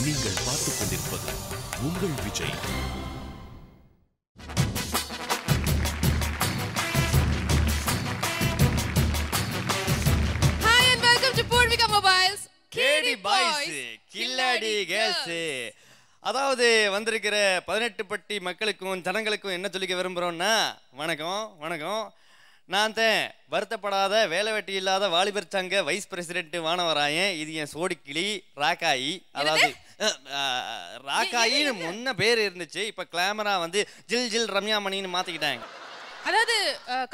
நீங்கள் பார்த்துக் கொண்டிருப்பது உங்கள் Vijay. Hi and welcome to Purvika Mobiles. கேடி பாய்ஸ் கில்லாடி கேர்ள்ஸ். அதாவது வந்திருக்கிற 18 பட்டி மக்களுக்கும் ஜனங்களுக்கும் என்ன சொல்லிக்க விரும்புகிறோன்னா, வணக்கம் வணக்கம். நான் தான் வருத்தப்படாத வேலை வெட்டி இல்லாத வாலிபர் சங்க வைஸ் பிரசிடென்ட் வானவராயன். இது என் சோடிக்கிளி ராக்காயி. அதாவது ராக்காயின்னு முன்ன பேர் இருந்துச்சு, இப்போ கிளாமரா வந்து ஜில் ஜில் ரம்யாமணின்னு மாற்றிக்கிட்டாங்க. அதாவது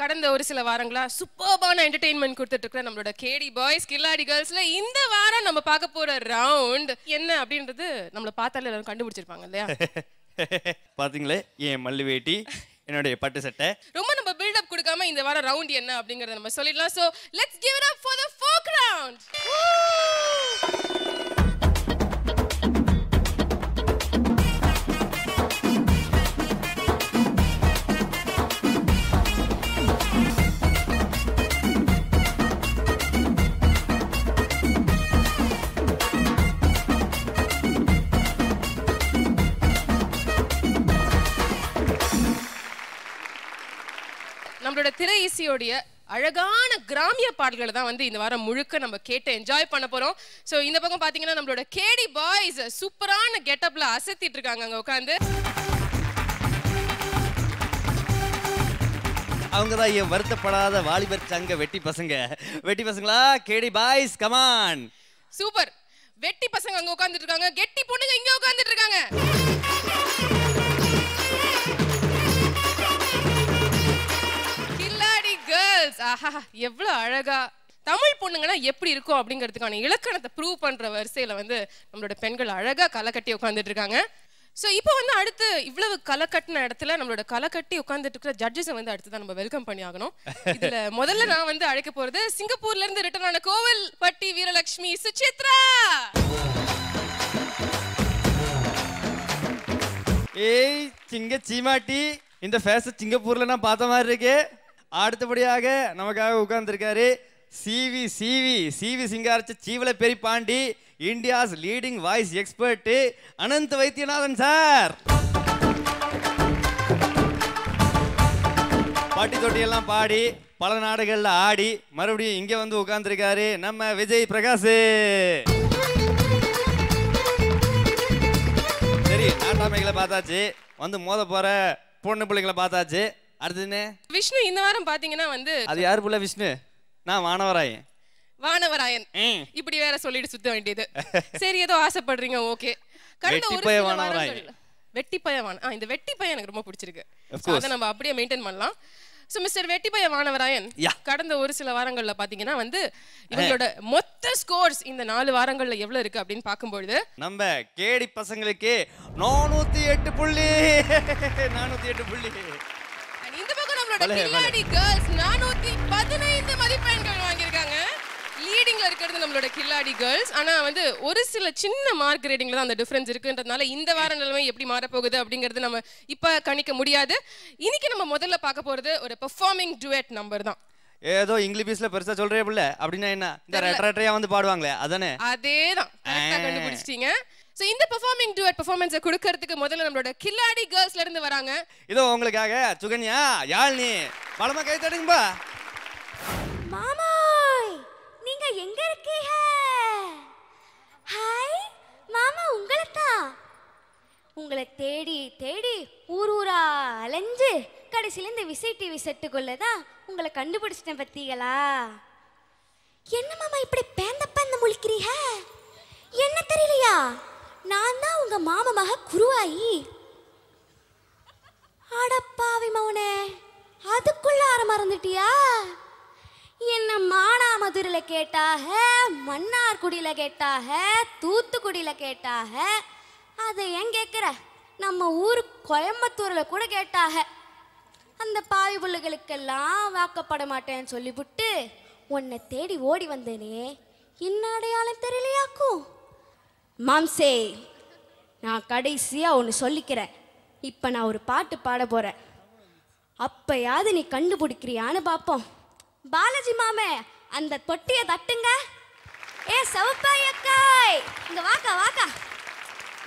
கடந்த ஒரு சில வாரங்களா சூப்பர்பான என்டர்டெயின்மெண்ட் கொடுத்துட்டு இருக்கிற நம்மளோட கேடி பாய்ஸ் கில்லாடி கேர்ள்ஸ்ல இந்த வாரம் நம்ம பார்க்க போற ரவுண்ட் என்ன அப்படின்றது நம்மள பார்த்தாலே எல்லாரும் கண்டுபிடிச்சிருப்பாங்க இல்லையா? பாத்தீங்களே என் மல்லு வேட்டி, என்னுடைய பட்டு சட்டை. ரொம்ப நம்ம பில்டப் கொடுக்காம இந்த வாரம் ரவுண்ட் என்ன அப்படிங்கறத நம்ம சொல்லிடலாம். So let's give it up for the folk round. நம்மளோட திரை இசையோடைய அழகான கிராமிய பாடல்களை தான் வந்து இந்த வாரம் முழுக்க நம்ம கேட்டு என்ஜாய் பண்ண போறோம். சோ இந்த பக்கம் பாத்தீங்கன்னா நம்மளோட கேடி பாய்ஸ் சூப்பரான கெட்டப்ல அசத்திட்டு இருக்காங்க அங்க உட்கார்ந்து. அவங்க தான் என் வருத்தப்படாத வாலிபர் சங்க வெட்டி பசங்க. வெட்டி பசங்களா கேடி பாய்ஸ் கமான். சூப்பர். வெட்டி பசங்க அங்க உட்கார்ந்துட்டு இருக்காங்க, கெட்டி பொண்ணுங்க இங்க உட்கார்ந்துட்டு இருக்காங்க. ஆஹா எவ்வளவு அழகா தமிழ் பொண்ணுங்கன்னா எப்படி இருக்கும் அப்படிங்கிறதுக்கான இலக்கணத்தை ப்ரூவ் பண்ற வரிசையில வந்து நம்மளோட பெண்கள் அழகா களை கட்டி உட்கார்ந்துட்டு இருக்காங்க. ஸோ இப்போ வந்து அடுத்து இவ்வளவு களை கட்டின இடத்துல நம்மளோட களை கட்டி உட்கார்ந்துட்டு இருக்கிற ஜட்ஜஸை வந்து அடுத்து தான் நம்ம வெல்கம் பண்ணி ஆகணும். இதுல முதல்ல நான் வந்து அழைக்க போறது சிங்கப்பூர்ல இருந்து ரிட்டர்ன் ஆன கோவில்பட்டி வீரலட்சுமி சுசித்ரா. ஏய் சிங்க சீமாட்டி, இந்த ஃபேஸ் சிங்கப்பூர்ல நான் பார்த்த மாதிரி இருக்கு. அடுத்தபடியாக நமக்காக உட்கார்ந்துருக்காரு சிவி சிங்காரச்ச சீவல பெரி பாண்டி, India's leading voice expert Anand Vaidyanathan sir. பாட்டி தொட்டியெல்லாம் பாடி பல நாடுகள்ல ஆடி மறுபடியும் இங்க வந்து உட்கார்ந்துருக்காரு நம்ம விஜய் பிரகாஷ். சரி, நாட்டாமைகளை பார்த்தாச்சு, வந்து மோத போற பொண்ணு பிள்ளைங்களை பார்த்தாச்சு. அடுத்து விஷ்ணு. இந்த வாரம் பாத்தீங்கன்னா வந்து அது யாரு புள்ள? விஷ்ணு. நான் வானவராயன். வானவராயன் இப்படி வேற சொல்லிட்டு சுத்த வேண்டியது. சரி, ஏதோ ஆசைப்படுறீங்க, ஓகே. கடந்த ஒரு வெட்டிப்பய இந்த வெட்டிப்பய எனக்கு ரொம்ப பிடிச்சிருக்கு. அதை நம்ம அப்படியே மெயின்டைன் பண்ணலாம். சோ மிஸ்டர் வெட்டிப்பய வானவராயன், கடந்த ஒரு சில வாரங்கள்ல பாத்தீங்கன்னா வந்து இவங்களோட மொத்த ஸ்கோர்ஸ் இந்த 4 வாரங்கள்ல எவ்வளவு இருக்கு அப்படின்னு பார்க்கும்போது நம்ம கேடி பசங்களுக்கு 408 புள்ளி. 408 புள்ளி. இந்த பக்கம் நம்மளோட கில்லாடி கேர்ள்ஸ் 415 மதிப்பெண்கள் வாங்கியிருக்காங்க. லீடிங்ல இருக்கிறது நம்மளோட கில்லாடி கேர்ள்ஸ். ஆனா வந்து ஒரு சில சின்ன மார்க் ரேட்டிங்ல தான் அந்த டிஃபரன்ஸ் இருக்குன்றதுனால இந்த வார நிலைமை எப்படி மாற போகுது அப்படிங்கிறது நம்ம இப்ப கணிக்க முடியாது. இன்னைக்கு நம்ம முதல்ல பார்க்க போறது ஒரு பெர்ஃபார்மிங் டுயட் நம்பர் தான். ஏதோ இங்கிலீஷ்ல பெருசா சொல்றே புள்ள அப்படின்னா என்ன? இந்த ரெட்ரையா வந்து பாடுவாங்களே அதானே? அதேதான், கரெக்ட்டா கண்டுபிடிச்சிட்டீங்க. சோ இந்த பெர்ஃபார்மிங் டுயட் பெர்ஃபார்மன்ஸை கொடுக்கிறதுக்கு முதல்ல நம்மளோட கில்லாடி கேர்ள்ஸ்ல இருந்து வராங்க. இதோ உங்களுக்காக சுகன்யா, யாழ்னி, பலமா கை தட்டுங்கப்பா. மாமாய், நீங்க எங்க இருக்கீங்க? ஹாய் மாமா, உங்களை தேடி தேடி ஊரூரா அலைஞ்சு கடைசியில இந்த விசை டிவி செட்டுக்குள்ளதான் உங்களை கண்டுபிடிச்சிட்டேன். பத்தீங்களா? என்ன மாமா இப்படி பேந்த முழிக்கிறீங்க? என்ன தெரியலையா? நான் தான் உங்க மாமா மக குருவாயி. அடப்பாவி மவனே, அதுக்குள்ள மறந்துட்டியா? என்ன மானாமதுரையில கேட்டாக, மன்னார்குடியில கேட்டாக, தூத்துக்குடியில கேட்டாக, அதை ஏன் கேட்குற? நம்ம ஊர் கோயம்புத்தூர்ல கூட கேட்டாக. அந்த பாவி பிள்ளைகளுக்கெல்லாம் வாக்கப்பட மாட்டேன்னு சொல்லிவிட்டு உன்னை தேடி ஓடி வந்தேனே, என்ன அடையாளம் தெரியலையாக்கும்? மாம்சே, நான் கடைசியாக ஒன்று சொல்லிக்கிறேன். இப்போ நான் ஒரு பாட்டு பாட போகிறேன். அப்பயாவது நீ கண்டுபிடிக்கிறியான்னு பார்ப்போம். பாலாஜி மாமே, அந்த தொட்டியை தட்டுங்க. ஏ சவுப்பாய் அக்காய், இங்கே வாக்கா வாக்கா.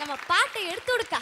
நம்ம பாட்டை எடுத்து கொடுக்கா.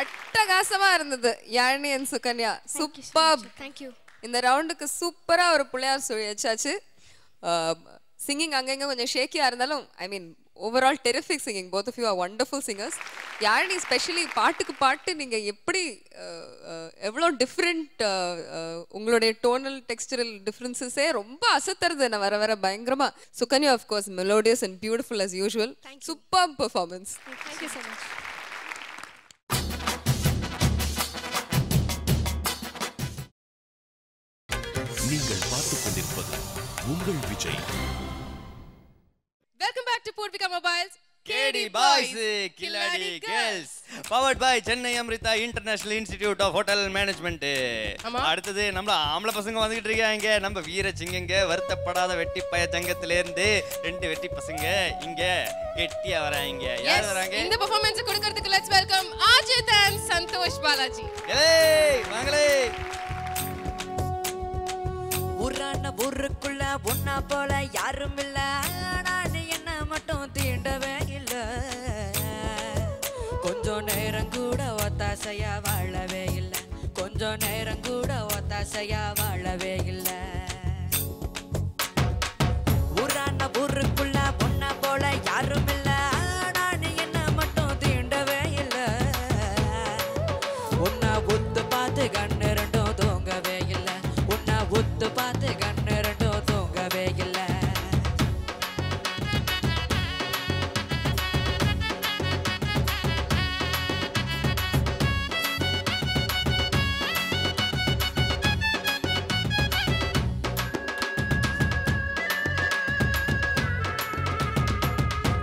அட்டகாசமா இருந்தது Yazhini and Sukanya. Super. Thank you. இந்த ரவுண்டுக்கு சூப்பரா ஒரு புள்ளையார் சொல்லி வச்சாச்சு. சிங்கிங் அங்கங்க கொஞ்சம் ஷேக்கியா இருந்தாலும் I mean overall terrific singing. Both of you are wonderful singers. Yazhini specially பாட்டுக்கு பாட்டு நீங்க எப்படி எவ்வளோ டிஃப்ரெண்ட் உங்களுடைய டோனல் டெக்ஸ்டரல் டிஃப்ரென்சஸே ரொம்ப அசத்துறது என்ன வர வர பயங்கரமா. Sukanya of course melodious and beautiful as usual. Super performance. Thank you so much. நீங்கள் பார்த்துக் கொண்டிருப்பது உங்கள் Vijay. Welcome back to Poorvika Mobiles. கேடி பாய்ஸ் கில்லாடி girls powered by Chennai Amirta International Institute of Hotel Management. அடுத்தது நம்ம ஆம்பளை பசங்க வந்துகிட்டு இருக்காங்க. நம்ம வீர சிங்கங்க வருத்தப்படாத வெட்டி பய சங்கத்திலேருந்து 2 வெட்டி பசங்க இங்க கெட்டியா வராங்க. யார் வராங்க? இந்த பெர்ஃபார்மன்ஸ் கொடுக்கிறதுக்கு let's welcome Ajith and Santhosh Balaji. ஏய் வாங்களே. ஊரான ஊருக்குள்ள ஒன்னா போல யாரும் இல்ல ஆனா நீ என்ன மட்டும் தீண்டவே இல்ல கொஞ்சம் நேரம் கூட ஒத்தாசையா வாழவே இல்ல கொஞ்சம் நேரம் கூட ஒத்தாசையா வாழவே இல்ல ஊரான ஊருக்குள்ள ஒன்னா போல யாரும் இல்ல ஆனா நீ என்ன மட்டும் தீண்டவே இல்ல உன்னை உத்து பார்த்து கண்ணு ரெண்டும் தூங்கவே இல்ல உன்னை உத்து பார்த்து கண்ணு ரெண்டும் தூங்கவே இல்ல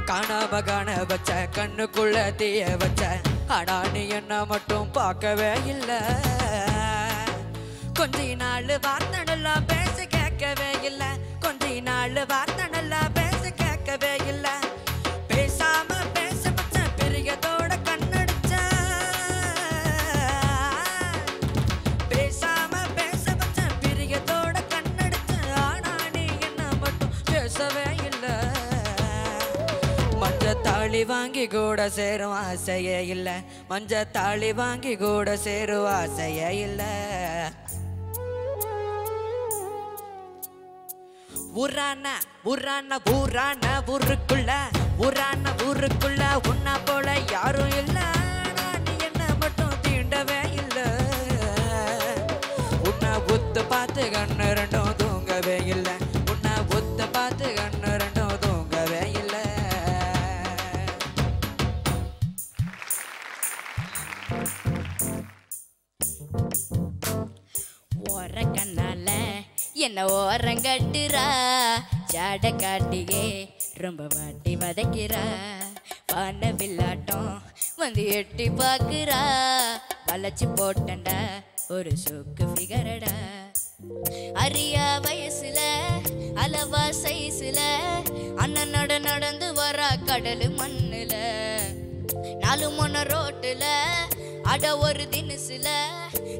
காணாம காண வச்ச கண்ணுக்குள்ள தீய வச்ச ஆனா நீ என்ன மட்டும் பார்க்கவே இல்ல கொஞ்ச நாள் வார்த்தை நல்லா பேச கேட்கவே இல்ல கொஞ்ச நாள் வார்த்தை நல்லா பேச கேட்கவே இல்ல பேசாம பேச வச்ச பெரியதோட கண்ணடிச்ச பேசாம பேச வச்ச பெரியதோட கண்ணடிச்ச ஆனா நீ என்ன மட்டும் பேசவே இல்ல மஞ்ச தாளி வாங்கி கூட சேரும் ஆசையே இல்ல மஞ்ச தாளி வாங்கி கூட சேரும் ஆசையே இல்ல ஊரான ஊரான ஊரான ஊருக்குள்ள ஊரான ஊருக்குள்ள உன்ன போல யாரும் இல்ல நீ என்ன மட்டும் தீண்டவே இல்ல உன்னை ஒத்து பார்த்து கண்ணு ரெண்டும் தூங்கவே இல்ல உன்னை ஒத்து பார்த்து கண்ணு ரெண்டும் தூங்கவே இல்ல ஓர கண்ணால என்ன ஓரங்கட்டுறா ஜாட காட்டியே ரொம்ப வாட்டி வதைக்கிறா வான வில்லாட்டம் வந்து எட்டி பாக்குறா வளைச்சு போட்டண்டா ஒரு சோக்கு ஃபிகரடா அரியா வயசுல அளவா சைஸ்ல அண்ணனோட நடந்து வரா கடல் மண்ணுல நாலு மொன ரோட்டுல அட ஒரு தினசுல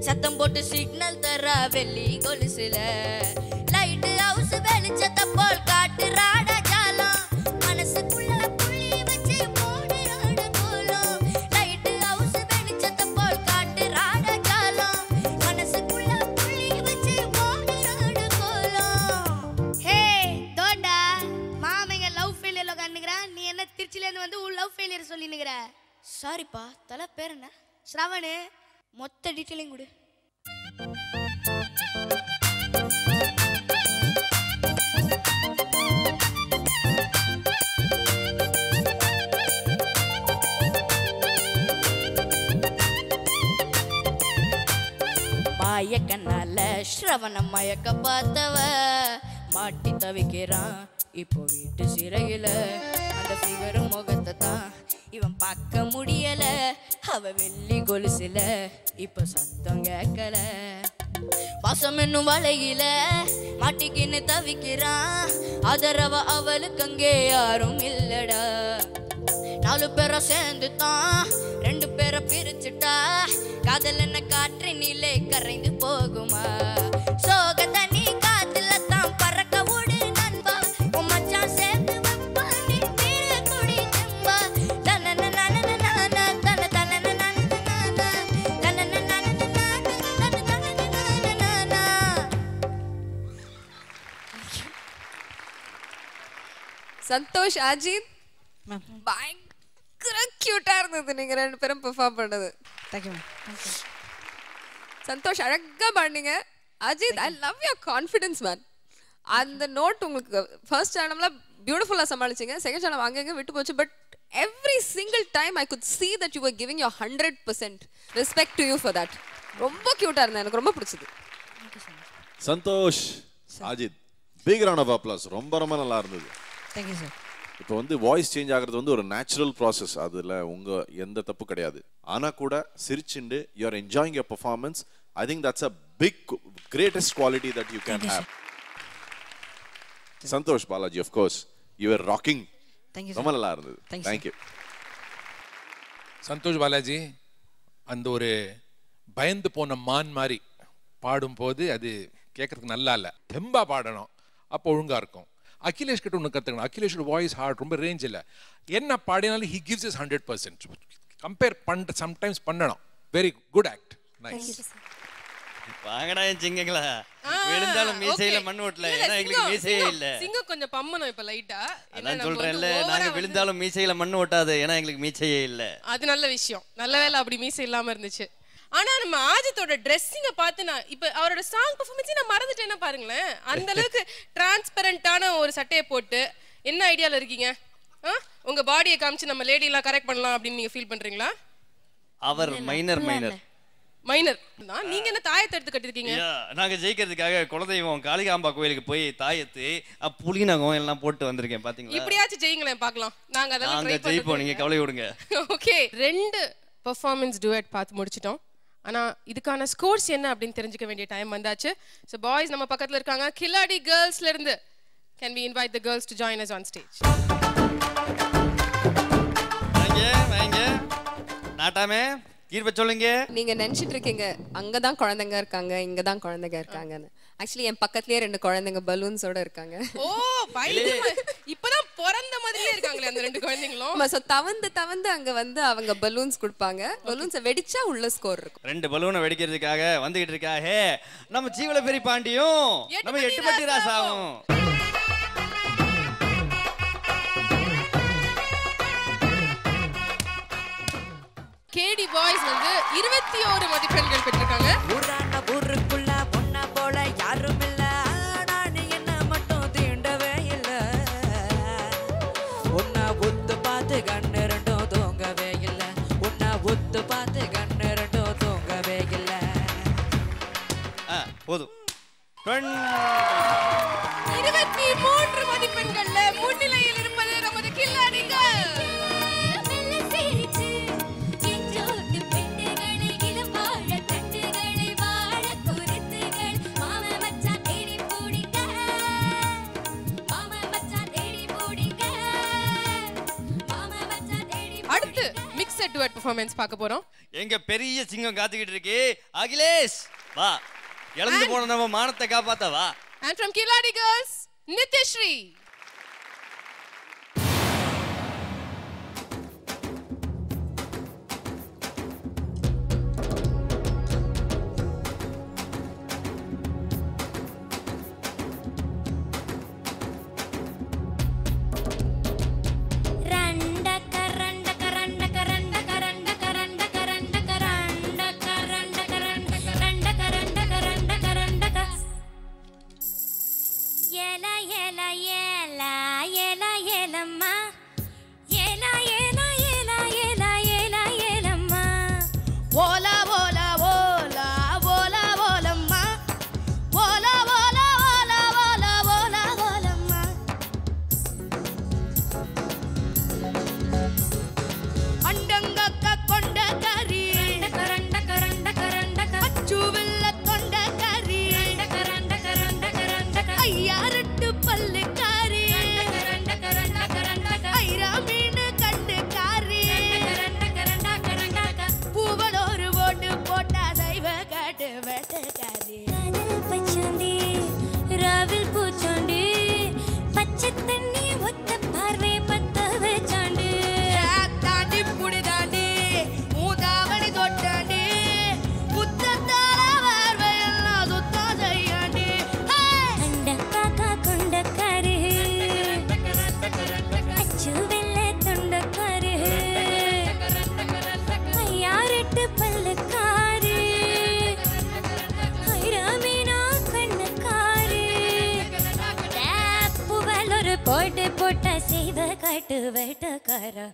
சத்தம் போட்டு சிக்னல் தரா வெள்ளி கொலுசுல லைட் ஹவுஸ் வெளிச்சத்தை போல் காட்டுறாட ஜாலம் மனசுக்குள்ள புள்ளி வச்சு போடுறாட கோலம் லைட் ஹவுஸ் வெளிச்சத்தை போல் காட்டுறாட ஜாலம் மனசுக்குள்ள புள்ளி வச்சு போடுறாட கோலம் ஹே தோண்டா மாமங்க லவ் ஃபெயிலியர்ல கண்ணுங்கறா நீ என்ன திருச்சில இருந்து வந்து உன் லவ் ஃபெயிலியர் சொல்லினுங்கற சாரிப்பா தலை பேர் என்ன ஸ்ரவணு மொத்த டீடைலிங் கொடு மாய கண்ணால ஸ்ரவணம் மயக்க பார்த்தவ மாட்டி தவிக்கிறான் இப்போ வீட்டு சிறையில அந்த ஃபிகர் முகத்தை தான் இவன் பார்க்க முடியல அவ வெள்ளி கொலுசுல இப்ப சத்தம் கேட்கல பாசம் என்னும் வலையில மாட்டிக்கின்னு தவிக்கிறான் அதரவ அவளுக்கு அங்கே யாரும் இல்லடா நாலு பேரை சேர்ந்து தான் ரெண்டு பேரை பிரிச்சுட்டா காதல் என்ன காற்றினிலே கரைந்து போகுமா சோக தண்ணி காத்துல தான் பறக்க விடு நண்பா உன் மச்சான் சேர்ந்து வைப்பா நீ நீர குடி நண்பா சந்தோஷ் அஜித் பயங்கர கியூட்டா இருந்தது நீங்க ரெண்டு பேரும் பெர்ஃபார்ம் பண்ணது. தேங்க்யூ சந்தோஷ் அழகா பாடுனீங்க. Ajith I love your confidence man. அந்த நோட் உங்களுக்கு ஃபர்ஸ்ட் சேனம்ல பியூட்டிஃபுல்லா சமாளிச்சீங்க, செகண்ட் சேனம் அங்கங்க விட்டு போச்சு. But every single time I could see that you were giving your 100%. Respect to you for that. ரொம்ப கியூட்டா இருந்தது, எனக்கு ரொம்ப பிடிச்சது. Santhosh Ajith big round of applause. ரொம்ப ரொம்ப நல்லா இருந்தது. Thank you sir. இப்போ வந்து வாய்ஸ் சேஞ்ச் ஆகிறது வந்து ஒரு நேச்சுரல் ப்ராசஸ், அதில் உங்கள் எந்த தப்பு கிடையாது. ஆனால் கூட சிரிச்சுண்டு you are enjoying your performance. I think that's a big greatest quality that you can have. Santhosh Balaji of course you are rocking. ரொம்ப நல்லா இருந்தது. தேங்க்யூ. சந்தோஷ் பாலாஜி அந்த ஒரு பயந்து போன மான் மாதிரி பாடும்போது அது கேட்கறதுக்கு நல்லா இல்லை, தெம்பா பாடணும், அப்போ ஒழுங்காக இருக்கும். அகிலேஷ் கிட்ட ஒன்று கற்றுக்கணும். அகிலேஷோட வாய்ஸ் ஹார்ட் ரொம்ப ரேஞ்ச் இல்லை, என்ன பாடினாலும் ஹி கிவ்ஸ் இஸ் 100%. கம்பேர் பண்ண சம்டைம்ஸ் பண்ணணும். Very good act, nice. வாங்கடா என் சிங்கங்களா, விழுந்தாலும் மீசையில மண் ஓட்டல, ஏன்னா எங்களுக்கு மீசையே இல்ல. சிங்கம் கொஞ்சம் பம்மனும் இப்ப லைட்டா. அதான் சொல்றேன்ல, நாங்க விழுந்தாலும் மீசையில மண் ஓட்டாது, ஏன்னா எங்களுக்கு மீசையே இல்ல. அது நல்ல விஷயம், நல்ல வேளை அப்படி மீசை இல்லாம இருந்துச்சு. ஆனா நம்ம ஆஜித்தோட ட்ரெஸ்ஸிங்க பார்த்து நான் இப்ப அவரோட சாங் பெர்ஃபார்மன்ஸை நான் மறந்துட்டேன்னா பாருங்களேன். அந்த அளவுக்கு டிரான்ஸ்பரண்டான ஒரு சட்டையை போட்டு என்ன ஐடியால இருக்கீங்க? உங்க பாடியை காமிச்சு நம்ம லேடி எல்லாம் கரெக்ட் பண்ணலாம் அப்படின்னு நீங்க ஃபீல் பண்றீங்களா? அவர் மைனர் தான். நீங்க என்ன தாயத்தை எடுத்து கட்டிருக்கீங்க? நாங்க ஜெயிக்கிறதுக்காக குலதெய்வம் காளிகாம்பா கோயிலுக்கு போய் தாயத்து புலிநகம் எல்லாம் போட்டு வந்திருக்கேன். பாத்தீங்களா? இப்படியாச்சும் ஜெயிங்களேன் பார்க்கலாம். நாங்க அதெல்லாம் ட்ரை ஜெயிப்போம், நீங்க கவலை விடுங்க. ஓகே, 2 பெர்ஃபார்மன்ஸ் டுயட் பார்த்து முடிச்சிட்டோம். ஆனா இதுக்கான ஸ்கோர்ஸ் என்ன அப்படின்னு தெரிஞ்சுக்க வேண்டிய டைம் வந்தாச்சு. ஸோ பாய்ஸ் நம்ம பக்கத்துல இருக்காங்க. கில்லாடி கேர்ள்ஸ்ல இருந்து can we invite the girls to join us on stage. வாங்க நாட்டாமே கீர்ப சொல்லுங்க. நீங்க நினைச்சிட்டு இருக்கீங்க அங்கதான் குழந்தைங்க இருக்காங்க, இங்கதான் குழந்தைங்க இருக்காங்கன்னு. ஆக்சுவலி என் பக்கத்துலயே 2 குழந்தைங்க பலூன்ஸோட இருக்காங்க. ஓ பயங்கரமா, இப்பதான் பிறந்த மாதிரியே இருக்காங்களே அந்த 2 குழந்தைங்களும். சோ தவந்து அங்க வந்து அவங்க பலூன்ஸ் கொடுப்பாங்க. பலூன்ஸை வெடிச்சா உள்ள ஸ்கோர் இருக்கும். 2 பலூனை வெடிக்கிறதுக்காக வந்துகிட்டு இருக்காக நம்ம ஜீவல பெரிய பாண்டியும் நம்ம 8 பட்டி ராசாவும். கேடி பாய்ஸ் வந்து 21 மதிப்பெண்கள் பெற்றிருக்காங்க. ஊரான ஊருக்குள்ள பொண்ண போல யாரும் இல்ல, நான் என்ன மட்டும் தீண்டவே இல்ல. உன்னை ஒத்து பார்த்து கண்ணு ரெண்டும் தூங்கவே இல்ல, உன்னை ஒத்து பார்த்து கண்ணு ரெண்டும் தூங்கவே இல்ல. போதும். 23 மதிப்பெண்கள்ல முன்னிலையில் இருப்பது நமது கில்லாடிகள். அடுத்து மிக்ஸட் டுயட் பெர்ஃபார்மன்ஸ் பார்க்க போறோம். எங்க பெரிய சிங்கம் காத்துக்கிட்டு இருக்கு. அகிலேஷ் வா, இழந்து போன நம்ம மானத்தை காப்பாத்த வா. And from Killadi Girls, Nityashree. போட்டு போட்ட செய்த காட்டு வேட்டக்காரா.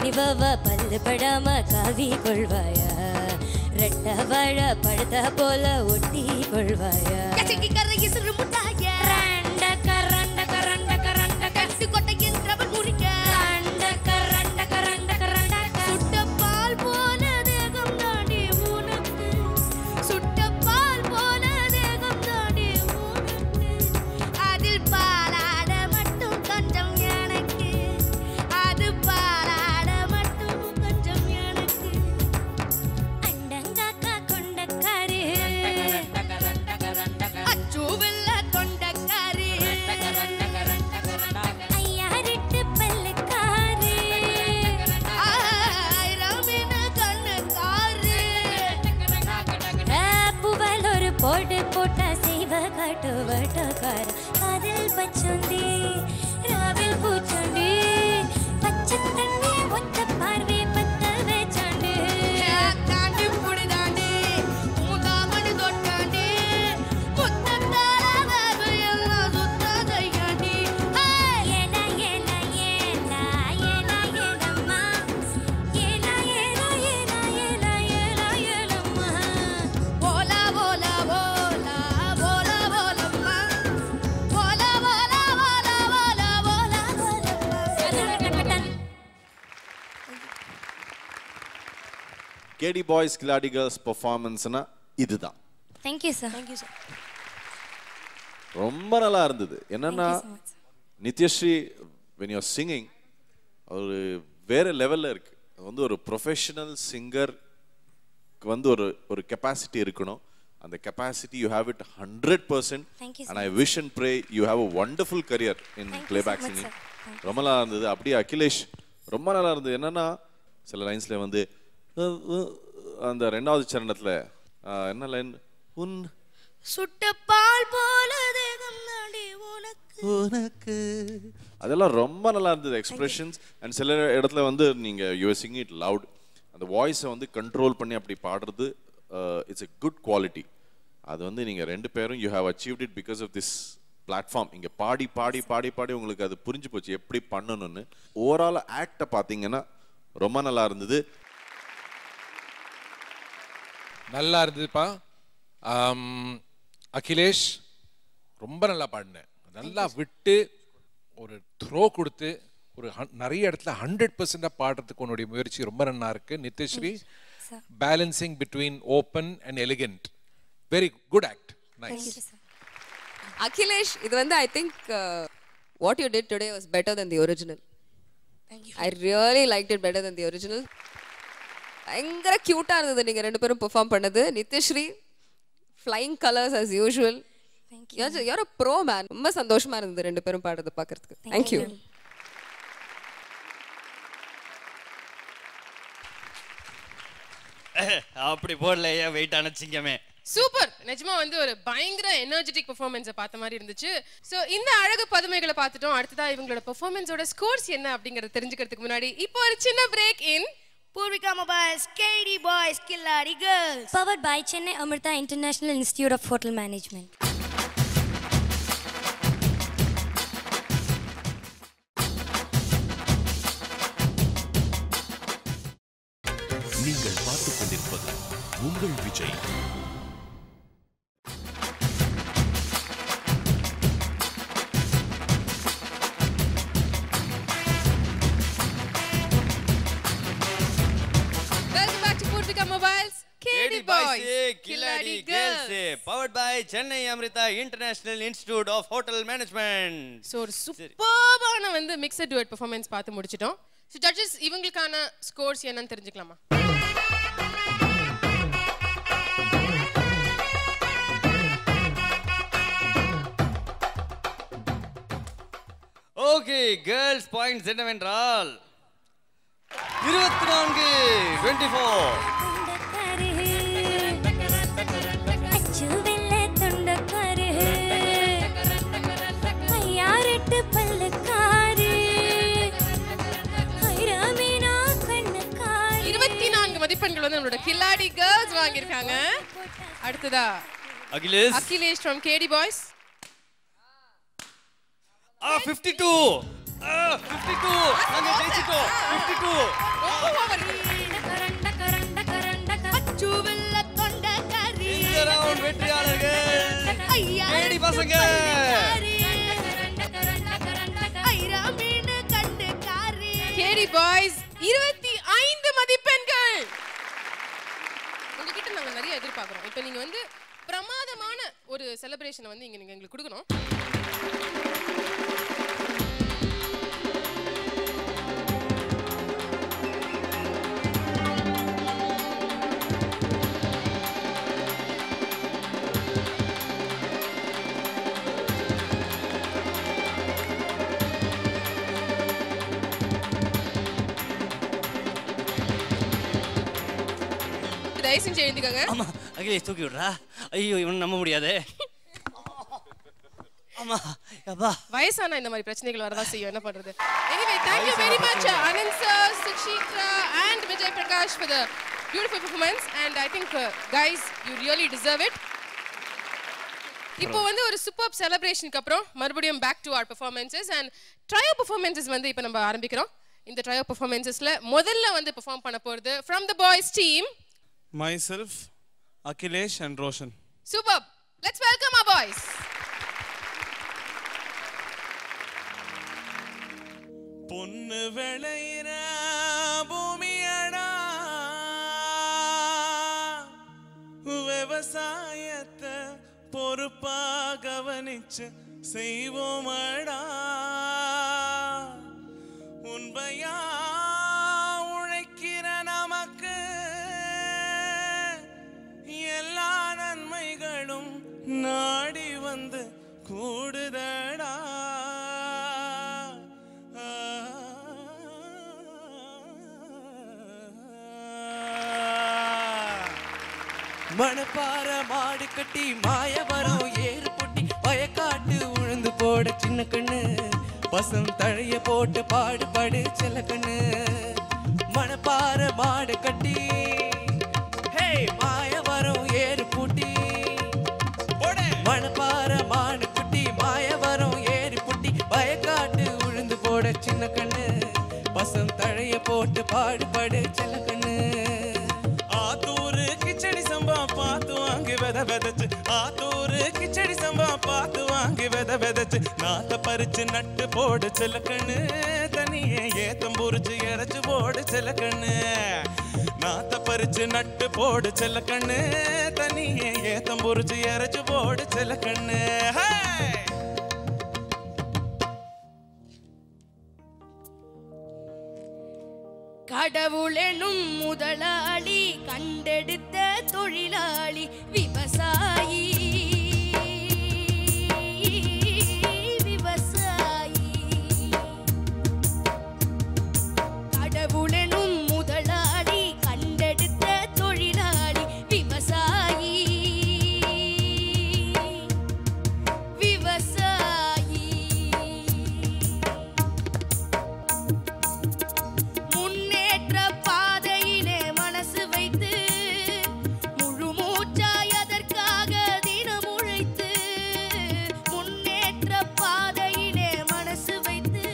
இவவ பல்லு படாம காவி கொள்வாயா ரெட்ட வாழ படுத்த போல ஒட்டி கொள்வாயா கசக்கி கரை இசுறு முட்டாய ரண்ட கரண்ட கரண்ட கரண்ட கட்டு கொட்டையில் ரவல் முறிக்க ரண்ட கரண்ட கரண்ட கரண்ட சுட்ட பால் போல தேகம் தாண்டி உனக்கு சுட்ட பால் போல தேகம் தாண்டி உனக்கு அதில் பாலாட மட்டும் கொஞ்சம் எனக்கு அது பாலாட மட்டும் கொஞ்சம் எனக்கு அண்டங்காக்கா கொண்டக்காரு அச்சூவில்ல கொண்டக்காரி ஐயாரிட்டு பல்லுக்காரு ஆயிரமின கண்ணுக்காரு புவல் ஒரு போட்டு போட்டா செய்வ காட்டு வட்டக்கார காதல் பச்சோண்டி ராவில் பூச்சோண்டி பச்சை தண்ணி ஒத்த பார்வை பத்த வச்சாண்டு தாண்டி புடி தாண்டி முகாமணி தொட்டாண்டி முத்தத்தால எல்லாம் சுத்த தையாண்டி ஏலா ஏலா ஏலா ஏலா ஏலம்மா ஏலா ஏலா ஏலா ஏலா ஏலா ஏலம்மா ஓலா ஓலா ஓலா ஓலா ஓலம்மா ஓலா ஓலா ஓலா ஓலா ஓலா ஓலம்மா கேடி பாய்ஸ் கில்லாடி கேர்ள்ஸ் பெர்ஃபார்மன்ஸ்னா இதுதான். தேங்க்யூ சார் தேங்க்யூ சார் ரொம்ப நல்லா இருந்தது. என்னன்னா நித்யஸ்ரீ when you're singing ஒரு வேற லெவல்ல இருக்கு. வந்து ஒரு ப்ரொஃபஷனல் சிங்கர் வந்து ஒரு கெப்பாசிட்டி இருக்கணும். அந்த capacity you have it 100%. Thank you so and I wish and pray you have a wonderful career in playback singing. ரொம்ப நல்லா இருந்தது. அப்படியே அகிலேஷ் ரொம்ப நல்லா இருந்தது. என்னன்னா சில லைன்ஸ்ல வந்து அந்த ரெண்டாவது சரணத்துல என்ன லைன் உன் சுட்ட பால் போல தேகம் தாண்டி உனக்கு உனக்கு அதெல்லாம் ரொம்ப நல்லா இருந்தது எக்ஸ்பிரஷன்ஸ். அண்ட் சில இடத்துல வந்து நீங்க you are singing it loud. அந்த வாய்ஸை வந்து கண்ட்ரோல் பண்ணி அப்படி பாடுறது இட்ஸ் எ குட் குவாலிட்டி. அது வந்து நீங்க ரெண்டு பேரும் you have achieved it because of this platform. இங்க பாடி பாடி பாடி பாடி உங்களுக்கு அது புரிஞ்சு போச்சு எப்படி பண்ணணும்னு. ஓவரால் ஆக்டை பார்த்தீங்கன்னா ரொம்ப நல்லா இருந்தது. நல்லா இருந்ததுப்பா. அகிலேஷ் ரொம்ப நல்லா பாடினேன். நல்லா விட்டு ஒரு த்ரோ கொடுத்து ஒரு நிறைய இடத்துல 100% பாடுறதுக்கு உன்னுடைய முயற்சி ரொம்ப நல்லா இருக்கு. Nithyasri balancing between open and elegant. Very good act. Nice. Akhilesh, இது வந்து I think what you did today was better than the original. I really liked it better than the original. பயங்கர கியூட்டா இருந்தது நீங்க ரெண்டு பேரும் பெர்ஃபார்ம் பண்ணது. Nithyasri flying colors as usual. Thank you. You're a pro man. ரொம்ப சந்தோஷமா இருந்தது ரெண்டு பேரும் பாடுறது பார்க்கிறதுக்கு. Thank you. அப்படி போடலையா வெயிட் அணைச்சிங்கமே. சூப்பர். நிஜமா வந்து ஒரு பயங்கர எனர்ஜெட்டிக் பெர்ஃபார்மன்ஸை பார்த்த மாதிரி இருந்துச்சு. ஸோ இந்த அழகு பதுமைகளை பார்த்துட்டோம். அடுத்ததா இவங்களோட பெர்ஃபார்மன்ஸோட ஸ்கோர்ஸ் என்ன அப்படிங்கறத தெரிஞ்சுக்கிறதுக்கு முன்னாடி இப்போ ஒரு சின்ன break in Purvika Mobiles, KD Boys, Killadi Girls. Powered by Chennai Amrita International Institute of Hotel Management. நீங்கள் பார்த்துக் கொண்டிருப்பது உங்கள் Vijay. Welcome back to Purvika Mobiles, KD Boys, Killadi Girls, powered by Chennai Amrita International Institute of Hotel Management. So ஒரு சூப்பர்பான வந்து mixed duet performance பார்த்து முடிச்சிட்டோம். So judges இவங்களுக்கான ஸ்கோர்ஸ் என்னன்னு தெரிஞ்சுக்கலாமா? ஓகே, கேர்ள்ஸ் பாயிண்ட்ஸ் என்னவென்றால் 24-24. மதிப்பெண்கள் வந்து நம்மளோட கில்லாடி கேர்ள்ஸ் வாங்கியிருக்காங்க. அடுத்ததா அகிலேஷ் ஃப்ரம் கேடி பாய்ஸ் 52 52 நாங்க ஜெயிச்சிட்டோம் 52 அச்சுவெல்ல கொண்ட கறி இந்த ரவுண்ட் வெற்றியாளர்கள் கேடி பசங்க ஐரா மீன் கண்டு காரி கேடி பாய்ஸ் 25 மதிப்பெண்கள். உங்ககிட்ட நாங்க நிறைய எதிர்பார்க்கிறோம். இப்போ நீங்க வந்து பிரமாதமான ஒரு செலிப்ரேஷனை வந்து நீங்க எங்களுக்கு கொடுக்கணும். தயவு செஞ்சு எழுந்துக்கங்க. ஆமா அகிலேஷ் தூக்கி விடுறா. ஐயோ இவன் நம்ப முடியாது. ஆமா அப்பா வயசான இந்த மாதிரி பிரச்சனைகள் வரதா செய்யும். என்ன பண்றது? Anyway, thank you very much Anand sir, Suchitra and Vijay Prakash for the beautiful performance and I think guys you really deserve it. இப்போ வந்து ஒரு சூப்பர் செலிப்ரேஷனுக்கு அப்புறம் மறுபடியும் back to our performances and trio performances வந்து இப்போ நம்ம ஆரம்பிக்கிறோம். இந்த trio performancesல முதல்ல வந்து பெர்ஃபார்ம் பண்ண போறது from the boys team myself, Akhilesh and Roshan. Superb. Let's welcome our boys. பொன்னு விளையிற பூமியடா விவசாயத்தை பொறுப்பா கவனிச்சு செய்வோமடா உண்மையா உழைக்கிற நமக்கு எல்லா நன்மைகளும் நாடி வந்து கூடுதடா மணப்பாற மாடு கட்டி மாயவரம் ஏறு பொட்டி வயக்காட்டு உழுந்து போட சின்ன கண்ணு பசம் தழைய போட்டு பாடுபடு செல்ல கண்ணு மணப்பாற மாடு கட்டி ஹே மாயவரம் ஏறு பூட்டி மணப்பாற மாடு குட்டி மாயவரம் ஏறி புட்டி வயக்காட்டு உழுந்து போட சின்ன கண்ணு பசம் தழைய போட்டு பாடுபடு செல்ல கண்ணு ஆத்தூரு கிச்சடி சம்பா பார்த்து வாங்கி வித விதைச்சு ஆத்தூரு கிச்சடி சம்பா பார்த்து வாங்கி வித விதைச்சு நாத்த பறிச்சு நட்டு போடு செல்லக்கண்ணு தனியே ஏத்தம் புரிச்சு இறைச்சு போடு செல்லக்கண்ணு நாத்த பறிச்சு நட்டு போடு செல்லக்கண்ணு தனியே ஏத்தம் புரிச்சு இறைச்சு போடு செல்லக்கண்ணு கடவுளெனும் முதலாளி கண்டெடுத்த தொழிலாளி விவசாயி விவசாயி கடவுளெனும் முதலாளி கண்டெடுத்த தொழிலாளி விவசாயி விவசாயி முன்னேற்ற பாதையிலே மனசு வைத்து முழு மூச்சாய் அதற்காக தினம் உழைத்து முன்னேற்ற பாதையிலே மனசு வைத்து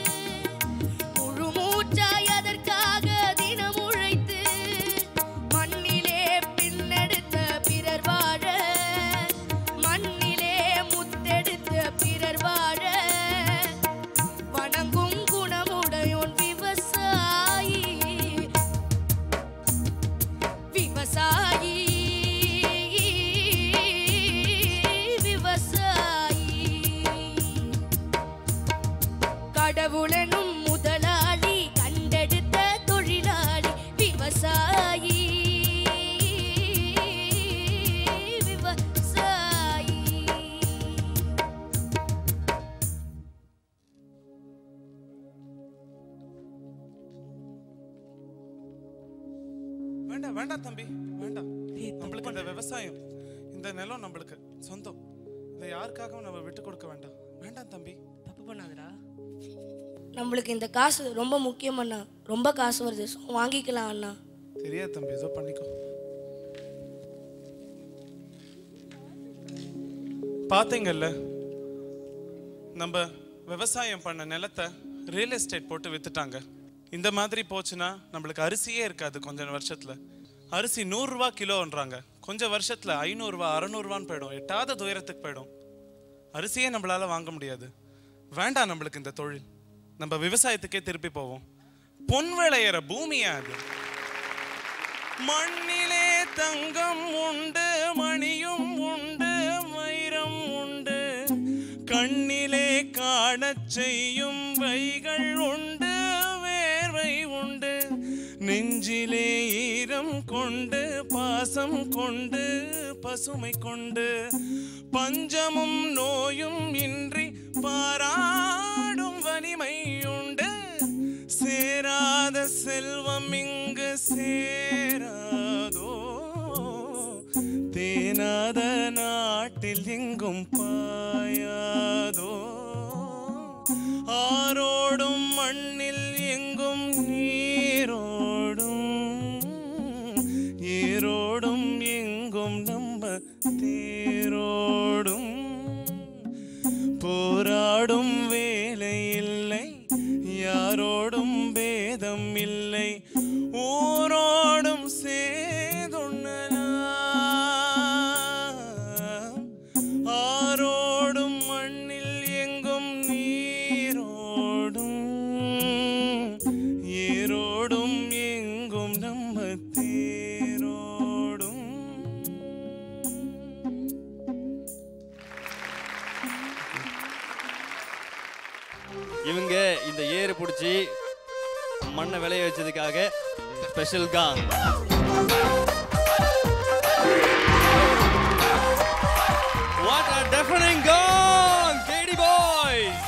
முழு மூச்சாய் அதற்காக தினம் உழைத்து மண்ணிலே பின்னெடுத்த பிறர் வாழ மண்ணிலே முத்தெடுத்த பிறர் வாழ வணங்கும் குணமுடையோன் விவசாயி விவசாயி விவசாயி கடவுளெனும் முதலாளி கண்டெடுத்த தொழிலாளி விவசாயி விவசாயி வேண்டாம் வேண்டாம் தம்பி வேண்டாம் நம்மளுக்கு இந்த விவசாயம் இந்த நிலம் நம்மளுக்கு சொந்தம் இதை யாருக்காகவும் நம்ம விட்டு கொடுக்க வேண்டாம் வேண்டாம் தம்பி தப்பு பண்ணாதடா நம்மளுக்கு இந்த காசு ரொம்ப முக்கியம் அண்ணா ரொம்ப காசு வருது வாங்கிக்கலாம் அண்ணா தெரியாது தம்பி ஏதோ பண்ணிக்கோ பாத்தீங்கல்ல நம்ம விவசாயம் பண்ண நிலத்தை ரியல் எஸ்டேட் போட்டு வித்துட்டாங்க. இந்த மாதிரி போச்சுன்னா நம்மளுக்கு அரிசியே இருக்காது. கொஞ்சம் வருஷத்துல அரிசி 100 ரூபா கிலோன்றாங்க. கொஞ்சம் வருஷத்துல 500 ரூபா 600 ரூபான்னு போயிடும். எட்டாத துயரத்துக்கு போயிடும். அரிசியே நம்மளால வாங்க முடியாது. வேண்டாம் நம்மளுக்கு இந்த தொழில். நம்ம விவசாயத்துக்கே திருப்பி போவோம். பொன் விளையிற பூமியா அது. மண்ணிலே தங்கம் உண்டு, மணியும் உண்டு, வைரம் உண்டு, கண்ணிலே காணச் செய்யும் வைகள் உண்டு, வேர்வை உண்டு, நெஞ்சிலே ஈரம் கொண்டு, பாசம் கொண்டு, பசுமை கொண்டு, பஞ்சமும் நோயும் இன்றி பாராடும் வலிமை உண்டு. சேராத செல்வம் இங்கு சேராதோ, தேனாத நாட்டில் எங்கும் பாயாதோ, ஆரோடும் மண்ணில் எங்கும் நீரோடும், ஏரோடும் எங்கும் நம்ம தேரோடும், போராடும் வேலை இல்லை, யாரோடும் பேதம் இல்லை, ஊரோடும் சேதுண்ணலாம், ஆரோடும் மண்ணில் எங்கும் நீரோடும், ஏரோடும் எங்கும் நம்ம தேரோடும். இவங்க இந்த ஏறு பிடிச்சி மண்ணை விளைய வச்சதுக்காக special gong. What a deafening gong, KD boys.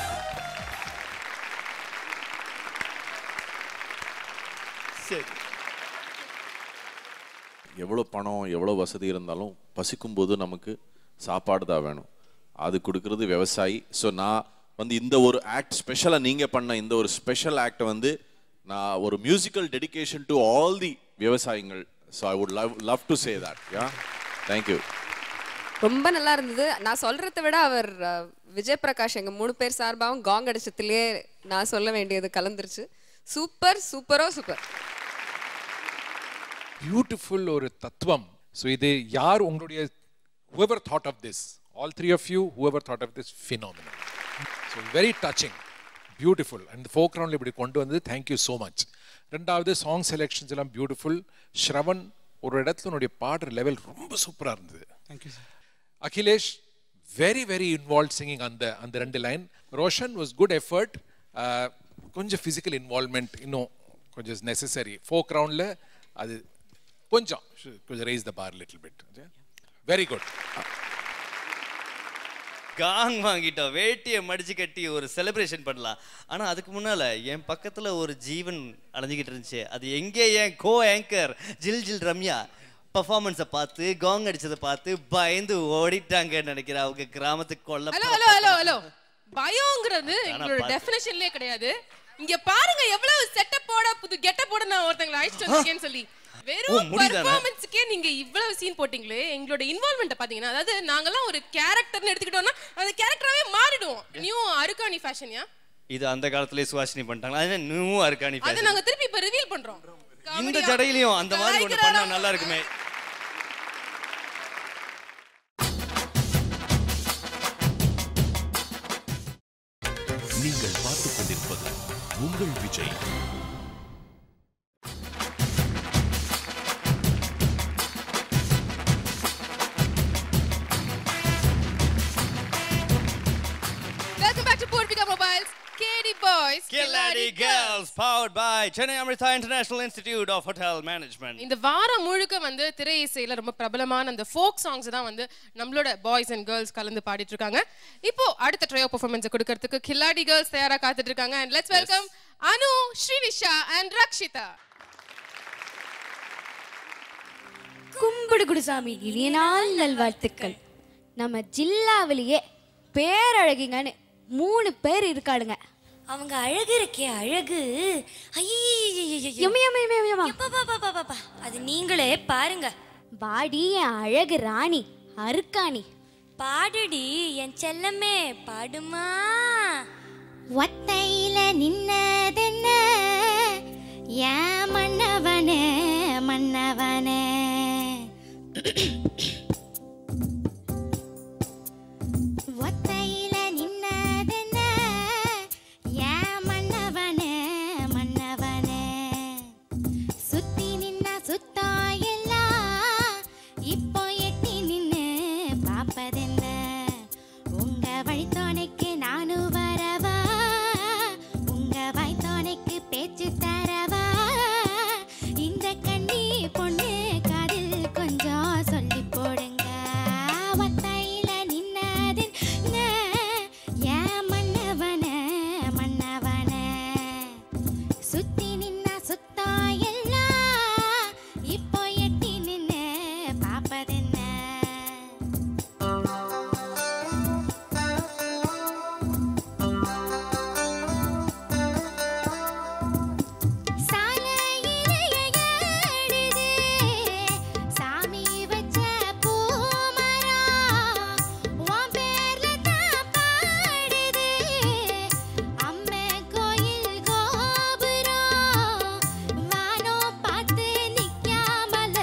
சரி, எவ்வளோ பணம் எவ்வளோ வசதி இருந்தாலும் பசிக்கும்போது நமக்கு சாப்பாடு தான் வேணும். அது கொடுக்கறது விவசாயி. ஸோ நான் வந்து இந்த ஒரு ஆக்ட் ஸ்பெஷலாக நீங்கள் பண்ண இந்த ஒரு ஸ்பெஷல் ஆக்டை வந்து நான் ஒரு musical dedication to all the விவசாயிகள். So I would love to say that. Yeah, thank you. ரொம்ப நல்லா இருந்தது. நான் சொல்றதை விட அவர் விஜய் பிரகாஷ் எங்க 3 பேர் சார்பாகவும் காங் அடிச்சதுலேயே நான் சொல்ல வேண்டியது கலந்துருச்சு. சூப்பர், சூப்பரோ சூப்பர். பியூட்டிஃபுல் ஒரு தத்துவம். ஸோ இது யார் உங்களுடைய whoever thought of this, all three of you, whoever thought of this, phenomenal. So very touching, beautiful. And the folk round இப்படி கொண்டு வந்து thank you so much. ரெண்டாவது சாங் செலெக்ஷன்ஸ் எல்லாம் பியூட்டிஃபுல். ஸ்ரவன் ஒரு இடத்துல உன்னுடைய பாடுற லெவல் ரொம்ப சூப்பராக இருந்தது. Thank you sir. Akhilesh very very involve singing. அந்த 2 line. Roshan was good effort. கொஞ்சம் ஃபிசிக்கல் இன்வால்வ்மெண்ட் இன்னும் கொஞ்சம் நெசசரி. ஃபோக் ரவுண்டில் அது கொஞ்சம் raise the bar little bit. Very good. Gong வாங்கிட்டோம். வேட்டியை மடிச்சு கட்டி ஒரு செலிப்ரேஷன் பண்ணலாம். ஆனால் அதுக்கு முன்னால் என் பக்கத்தில் ஒரு ஜீவன் அலைஞ்சிக்கிட்டு இருந்துச்சு. அது எங்கே என் கோ ஆங்கர் ஜில் ரம்யா பர்ஃபார்மன்ஸை பார்த்து காங் அடிச்சதை பார்த்து பயந்து ஓடிட்டாங்கன்னு நினைக்கிறேன். அவங்க கிராமத்துக்கு கொல்ல. ஹலோ ஹலோ ஹலோ ஹலோ, பயம்ங்கிறது எங்களோட டெஃபினேஷன்லயே கிடையாது. இங்க பாருங்க எவ்வளவு செட்டப்போட புது கெட்டப்போட நான் ஒருத்தங்களை அழைச்சிட்டு வந்திருக்கேன்னு சொல்லி வெறும் பெர்ஃபார்மன்ஸ்க்கே நீங்க இவ்வளவு சீன் போட்டீங்களே. எங்களோட இன்வால்வ்மென்ட் பாத்தீங்கன்னா, அதாவது நாங்கெல்லாம் ஒரு கேரக்டர்னு எடுத்துக்கிட்டோம்னா அந்த கேரக்டராவே மாறிடுவோம். நியூ அருக்காணி ஃபேஷன்யா இது அந்த காலத்திலே சுவாசினி பண்ணிட்டாங்க. அது நியூ அருக்காணி ஃபேஷன். அதை நாங்க திருப்பி இப்ப ரிவீல் பண்றோம். இந்த ஜடையிலயும் அந்த மாதிரி ஒண்ணு பண்ணா நல்லா இருக்குமே. நீங்கள் பார்த்துக் கொண்டிருப்பது உங்கள் Vijay. Welcome back to Purvika Mobiles. KD Boys, Killadi Girls, powered by Chennai Amrita International Institute of Hotel Management. இந்த வாரம் முழுக்க வந்து திரை இசையில ரொம்ப பிரபலமான அந்த ஃபோக் சாங்ஸ் தான் வந்து நம்மளோட பாய்ஸ் அண்ட் கேர்ள்ஸ் கலந்து பாடிட்டு இருக்காங்க. இப்போ அடுத்த ட்ரையோ பெர்ஃபார்மன்ஸ் கொடுக்கிறதுக்கு கில்லாடி கேர்ள்ஸ் தயாரா காத்துட்டு இருக்காங்க. And let's welcome Anu, Srinisha and Rakshita. கும்பிடு குடுசாமி, இனிய நாள் நல்வாழ்த்துக்கள். நம்ம ஜில்லாவிலேயே பேரழகிங்கன்னு 3 பேர் இருக்காளுங்க. அவங்க அழகு இருக்கே அழகு. அது நீங்களே பாருங்க. பாடி என் அழகு ராணி அருக்காணி. பாடுடி என் செல்லமே பாடுமா. ஒத்தையில நின்னதென்ன ஏன் மன்னவனே மன்னவனே ஒத்தையில நின்னதென்ன ஏன் மன்னவனே மன்னவனே சுத்தி நின்ன சுத்தம் எல்லாம் இப்போ எட்டி நின்னு பாப்பதென்ன உங்க வழித்தோனைக்கு நானும் வரவா உங்க வாய்த்தோனைக்கு பேச்சு தரவா இந்த கண்ணி பொண்ணு காதில் கொஞ்சம் சொல்லி போடுங்க ஒத்தையில நின்னது ஏன் மன்னவன மன்னவன சுத்தி நின்ன சுத்தம் எல்லாம் இப்போ எட்டி நின்னு பாப்பதென்ன சாமி வச்ச பூமரம் உன் பேர்ல தான் பாடுது அம்மே கோயில் கோபுரம் வானம் பார்த்து நிக்காமல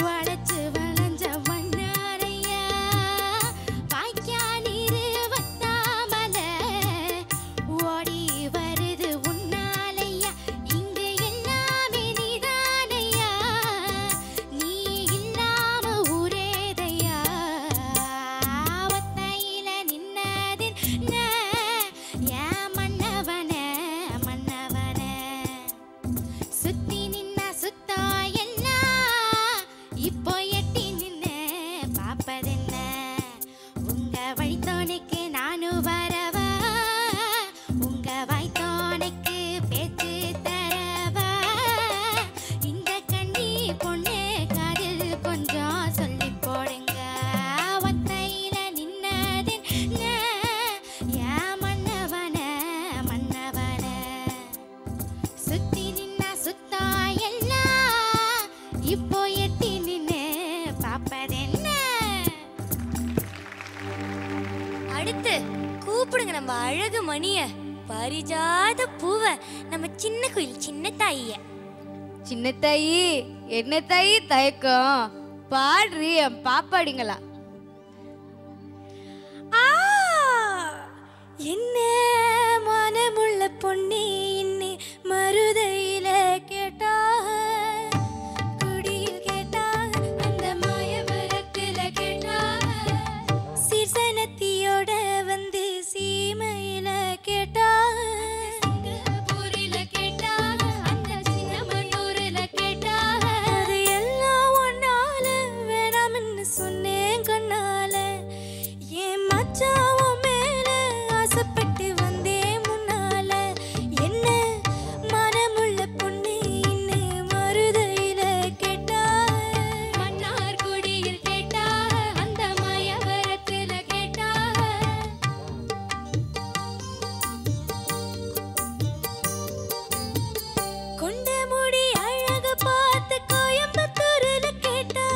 வளைச்சு வளைஞ்ச வண்ணாரையா வாய்க்கா நீரு வத்தாமல ஓடி வருது உன்னாலையா இங்க எல்லாமே நீதானையா நீ இல்லாம ஊரேதையா ஒத்தையில நின்னது ஏன் மன்னவன மன்னவன சுத்தி நின்ன சுத்தம் எல்லாம் இப்போ எட்டி நின்னு பாப்பதென்ன உங்க வழித்தோனைக்கு நானும் வரவா உங்க வாய்த்தோனைக்கு பேச்சு தரவா இந்த கண்ணி பொண்ணு காதில் கொஞ்சம் சொல்லி போடுங்க ஒத்தையில நின்னது ஏன் மன்னவன மன்னவன சுத்தி நின்ன சுத்தம் எல்லாம் இப்போ எட்டி நின்னு பாப்பதென்ன அடுத்து கூப்பிடுங்க நம்ம அழகு மணிய பரிஜாத பூவ நம்ம சின்ன குயில் சின்ன தாயிய சின்ன தாயி என்ன தாயி தயக்கம் பாடுறி என் பாப்பாடிங்களா என்ன மனமுள்ள பொண்ணு இன்னி மருதையில கேட்டா குடியில் கேட்டா அந்த மாயவரத்துல கேட்டா சீர்சனத்தியோட வந்து சீமையில கேட்டா சிங்கப்பூரில கேட்டா அந்த சின்னமனூர்ல கேட்டா அது எல்லாம் ஒன்னால வேணாம்னு சொன்னேன் கண்ணால என் மச்சான் உன் மேல ஆசைப்பட்டு வந்தேன் முன்னால என்ன மனமுள்ள பொண்ணு இன்னு மருதையில கேட்டா மன்னார்குடியில் கேட்டா அந்த மாயவரத்துல கேட்டா கொண்ட முடி அழக பார்த்து கோயம்புத்தூர்ல கேட்டா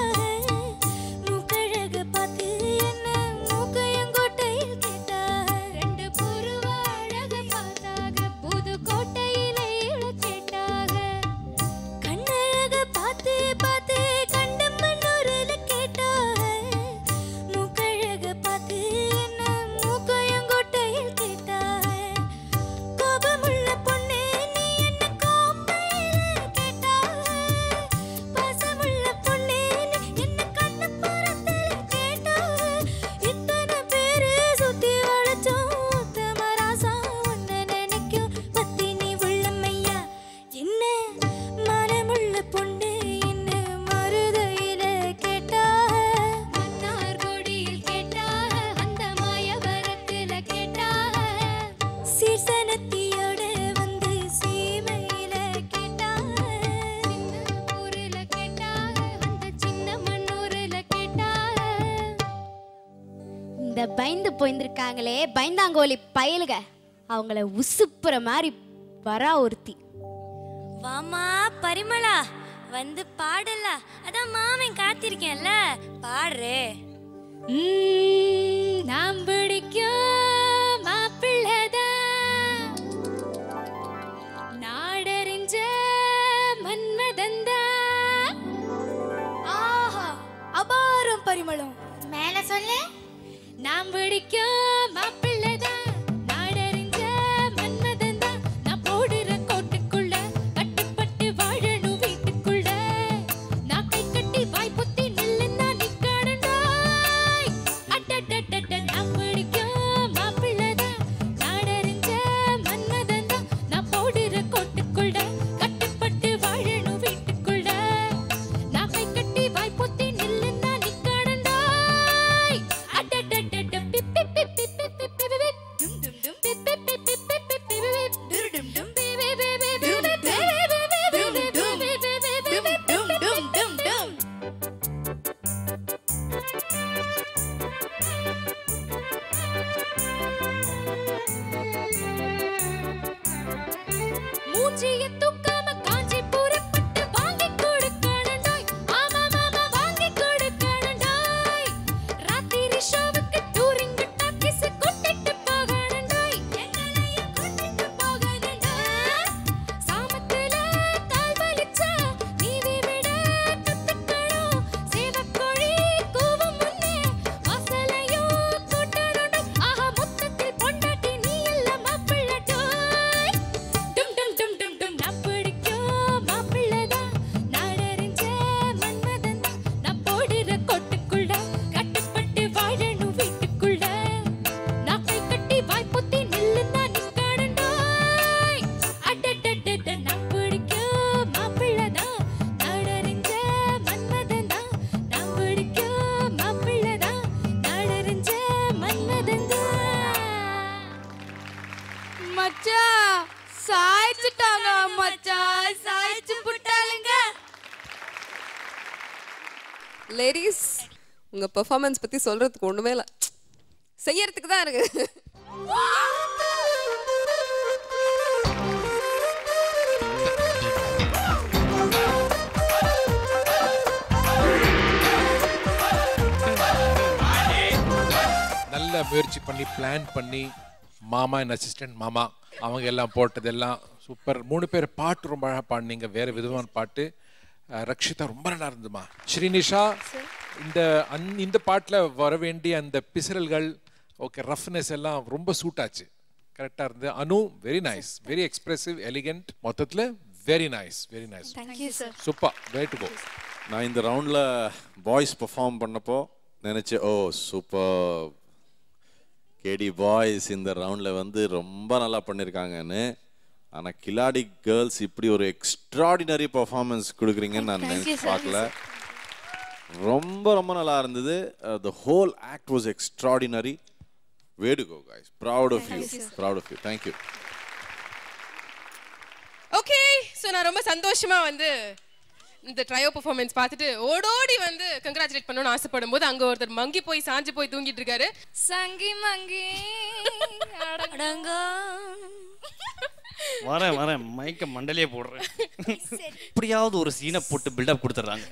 மூக்கழக பார்த்து என்ன மூக்கையங்கோட்டையில் கேட்டா ரெண்டு புருவ அழக பார்த்தாக புதுக்கோட்டையில கேட்டாக கண்ணழக பார்த்து பார்த்து கண்டமன்னூர்ல கேட்டாக மூக்கழக பார்த்து என்ன மூக்கையங்கோட்டையில் கேட்டாக கோபமுள்ள பொண்ணு நீ என்ன கோப்பையில கேட்டாக பாசமுள்ள பொண்ணு நீ என்ன கண்ணப்புறத்துல கேட்டாக இத்தனை பேரு சுத்தி வளைச்சோம் உத்தமராசா உன்னை நினைக்கும் பத்தினி உள்ளமையா என்ன மனமுள்ள பொண்ணு என்ன மருதையில கேட்டாக மன்னார்குடியில் கேட்டாக அந்த மாயவரத்துல கேட்டாக சீர்சனத்தியோட வந்து சீமையில கேட்டாக சின்னப்பூர்ல கேட்டாக அந்த சின்னமனூர்ல கேட்டாக இந்த பயந்து போயிருந்திருக்காங்களே பயந்தாங்கோலி பயலுக அவங்கள உசுப்புற மாதிரி வரா ஒருத்தி வாமா பரிமளா வந்து பாடல அதான் மாமன் காத்திருக்கேன்ல பாடுறே நாம் பிடிக்கும் மாப்பிள்ளதான் கமலம். மேல சொல்லு. நான் பிடிக்கும் மாப்பிள்ளதான் நாடறிஞ்ச மன்மதன் தான் நான் போடுற கோட்டுக்குள்ள கட்டுப்பட்டு வாழணும் வீட்டுக்குள்ள நான் கை கட்டி வாய் பொத்தி நில்லுன்னா நிக்கணுண்டாய் அட்டட்டட்ட நான் பிடிக்கும் மாப்பிள்ளதான் நாடறிஞ்ச மன்மதன் தான் நான் போடுற கோட்டுக்குள்ள கட்டுப்பட்டு வாழணும் வீட்டுக்குள்ள நான் கை கட்டி வாய் பொத்தி நில்லுன்னா நிக்கணுண்டாய் அட்டட்டட்ட பிப் பிப் பிப் பிப் பிப் பிப் பிப் டும் டும் டும் பிப் பிப் பிப் பிப் பிப் பிப் பிப் டும் டும் டும் மூஞ்சிய தூக்காம காஞ்சி புறப்பட்டு வாங்கி கொடுக்கணுண்டாய் ஆமா மாமா வாங்கி கொடுக்கணுண்டாய் ராத்திரி ஷோவுக்கு டூரிங் டாக்கிஸ் கூட்டிட்டு போகணுண்டாய் எங்களையும் கூட்டிட்டு போகணுண்டாய் சாமத்துல கால் வலிச்சா நீவி விட கத்துக்கணும் சேவக்கோழி கூவும் முன்னே வாசலையும் கூட்டணுண்டாய் ஆஹா மொத்தத்தில் பொண்டாட்டி நீ இல்ல மாப்பிள்ளடாய் டும் டும் டும் டும் டும் நான் பிடிக்கும் மாப்பிள்ளதான் நாடறிஞ்ச மன்மதன் தான் நான் போடுற கோட்டுக்குள்ள கட்டுப்பட்டு வாழணும் வீட்டுக்குள்ள நான் கை கட்டி வாய் பொத்தி நில்லுன்னா நிக்கணுண்டாய் அட்டட்டட்ட நான் பிடிக்கும் மாப்பிள்ளதான் நாடறிஞ்ச மன்மதன் தான் நான் பிடிக்கும் மாப்பிள்ளதான் நாடறிஞ்ச மன்மதன் தான் மச்சான் சாய்ச்சிட்டாங்க மச்சான் சாய்ச்சி புட்டாளுங்க. லேடிஸ் உங்க பெர்ஃபார்மன்ஸ் பத்தி சொல்றதுக்கு ஒண்ணுமே இல்ல, செய்யறதுக்கு தான் இருக்கு. நல்ல முயற்சி பண்ணி பிளான் பண்ணி மாமா என் அசிஸ்டன்ட் மாமா அவங்க எல்லாம் போட்டதெல்லாம் சூப்பர். 3 பேர் பாட்டு ரொம்ப அழகாக பாடினீங்க, வேற விதமான பாட்டு. ரக்ஷிதா ரொம்ப நல்லா இருந்துமா. ஸ்ரீனிஷா இந்த பாட்டில் வர வேண்டிய அந்த பிசரல்கள் ஓகே ரஃப்னஸ் எல்லாம் ரொம்ப சூட் ஆச்சு, கரெக்டாக இருந்து. Anu very nice, very expressive, elegant, மொத்தத்தில் very nice, very nice, super, way to go. நான் இந்த ரவுண்டில் பாய்ஸ் பெர்ஃபார்ம் பண்ணப்போ நினச்சேன், ஓ சூப்பர், கேடி பாய்ஸ் இந்த ரவுண்டில் வந்து ரொம்ப நல்லா பண்ணியிருக்காங்கன்னு. ஆனால் கில்லாடி கேர்ள்ஸ் இப்படி ஒரு எக்ஸ்ட்ராடினரி பர்ஃபார்மன்ஸ் கொடுக்குறீங்கன்னு நான் நினைச்சு பார்க்கல. ரொம்ப ரொம்ப நல்லா இருந்தது. The whole act was extraordinary. Way to go guys, proud of you, proud of you, thank you. Okay, so நான் ரொம்ப சந்தோஷமா வந்து இந்த ட்ரையோ பெர்ஃபார்மன்ஸ் பார்த்துட்டு ஓடோடி வந்து கங்க்ராச்சுலேட் பண்ணணும்னு ஆசைப்படும் போது அங்க ஒருத்தர் மங்கி போய் சாஞ்சு போய் தூங்கிட்டு இருக்காரு. சங்கி மங்கி அடங்க வரேன் மைக்க மண்டலே போடுறேன். இப்படியாவது ஒரு சீனை போட்டு பில்டப் கொடுத்துறாங்க.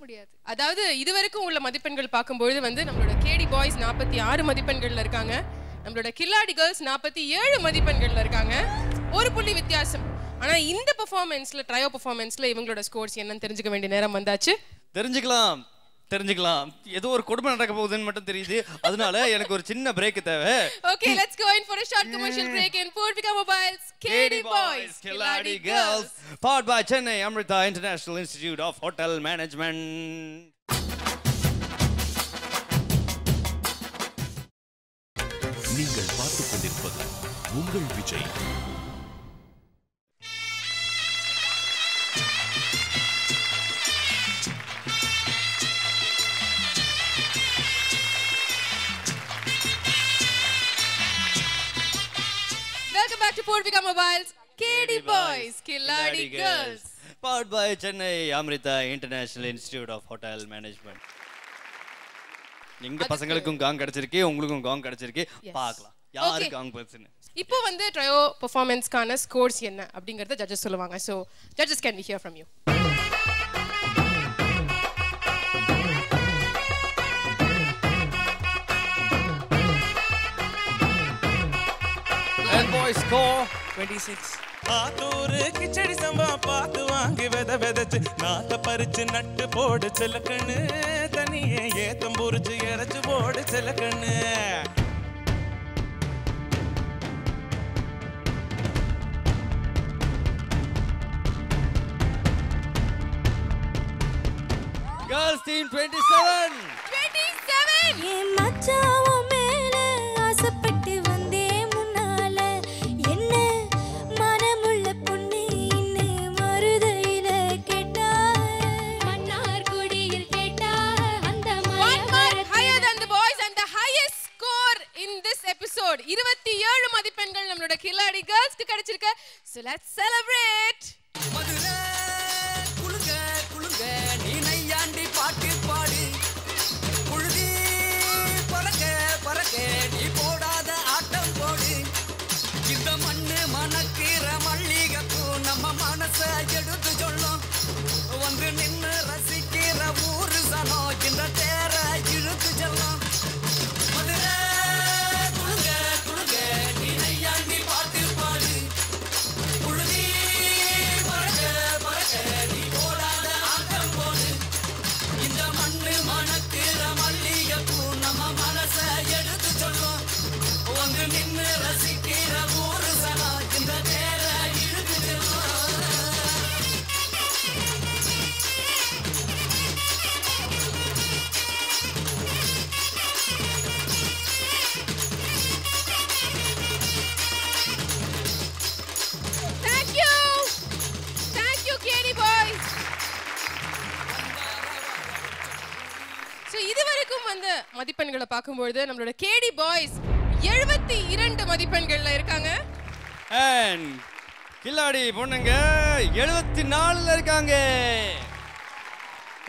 முடியாது. அதாவது இதுவரைக்கும் உள்ள மதிப்பெண்கள் பார்க்கும்பொழுது வந்து நம்மளோட கேடி பாய்ஸ் 46 மதிப்பெண்கள்ல இருக்காங்க, நம்மளோட கில்லாடி கேர்ள்ஸ் 47 மதிப்பெண்கள்ல இருக்காங்க, ஒரு புள்ளி வித்தியாசம். ஆனா இந்த பெர்ஃபார்மன்ஸ்ல ட்ரையோ பெர்ஃபார்மன்ஸ்ல இவங்களோட ஸ்கோர்ஸ் என்னன்னு தெரிஞ்சுக்க வேண்டிய நேரம் வந்தாச்சு. தெரிஞ்சுக்கலாம். ஏதோ ஒரு கொடுமை நடக்க போகுதுன்னு மட்டும் தெரியுது, அதனால எனக்கு ஒரு சின்ன பிரேக் தேவை. Okay, let's go in for a short commercial break in Purvika Mobiles KD Boys Killadi Girls, powered by Chennai Amrita International Institute of Hotel Management. நீங்கள் பார்த்துக் கொண்டிருப்பது உங்கள் Vijay. Welcome back to Purvika Mobiles KD Boys Killadi Girls, powered by Chennai Amrita International Institute of Hotel Management. எங்க பசங்களுக்கும் காங் கிடைச்சிருக்கு, உங்களுக்கும் காங் கிடைச்சிருக்கு, பார்க்கலாம் யாரு காங் பர்சன். இப்போ வந்து ட்ரையோ பெர்ஃபார்மன்ஸ்க்கான ஸ்கோர்ஸ் என்ன அப்படிங்கறத ஜட்ஜஸ் சொல்லுவாங்க. So judges, can we hear from you? And boys score 26. Attur khichdi சம்பா பார்த்து வாங்கி விதைச்சு நாத்த பறிச்சு நட்டு போடு செல்லக்கண்ணு. நீ ஏத்தம் புரிச்சு இறச்சு போடு செல்ல கண்ணு Girls team 27. என் மச்சான் மேல ஆசைப்பட்டு வந்தே முன்னால என்ன மனமுள்ள பொண்ணு இன்னு மருதையில கேட்டா மன்னார் குடியில் கேட்டா அந்த higher than the boys and the highest score in this episode 27 மதிப்பெண்கள் நம்மளோட கில்லாடி girls-க்கு கிடைச்சிருக்கு. So let's celebrate. மதுரை குளுங்க குளுங்க நீ நையாண்டி பாட்டு பாடு புழுதி பறக்க பறக்க நீ போடாத ஆட்டம் போடு இந்த மண்ணு மணக்கிற மல்லிகைப்பூ நம்ம மனச எடுத்து சொல்லும் வந்து நின்று ரசிக்கிற ஊரு சனம் இந்த தேர இழுத்து செல்லும் மதுரை குளுங்க குளுங்க நீ நையாண்டி பாட்டு பாடு புழுதி பறக்க பறக்க நீ போடாத ஆட்டம் போடு இந்த மண்ணு மணக்கிற மல்லிகைப்பூ நம்ம மனச எடுத்து சொல்லும் வந்து நின்று ரசிக்கிற ஊரு சனா இந்த தேர இழுத்து செல்லும் Thank you KD boys. So இதுவரைக்கும் வந்து மதிப்பெண்களை பார்க்கும்போது நம்மளோட KD boys 72 மதிப்பெண்கள்ல இருக்காங்க. And கில்லாடி பொண்ணுங்க 74ல இருக்காங்க.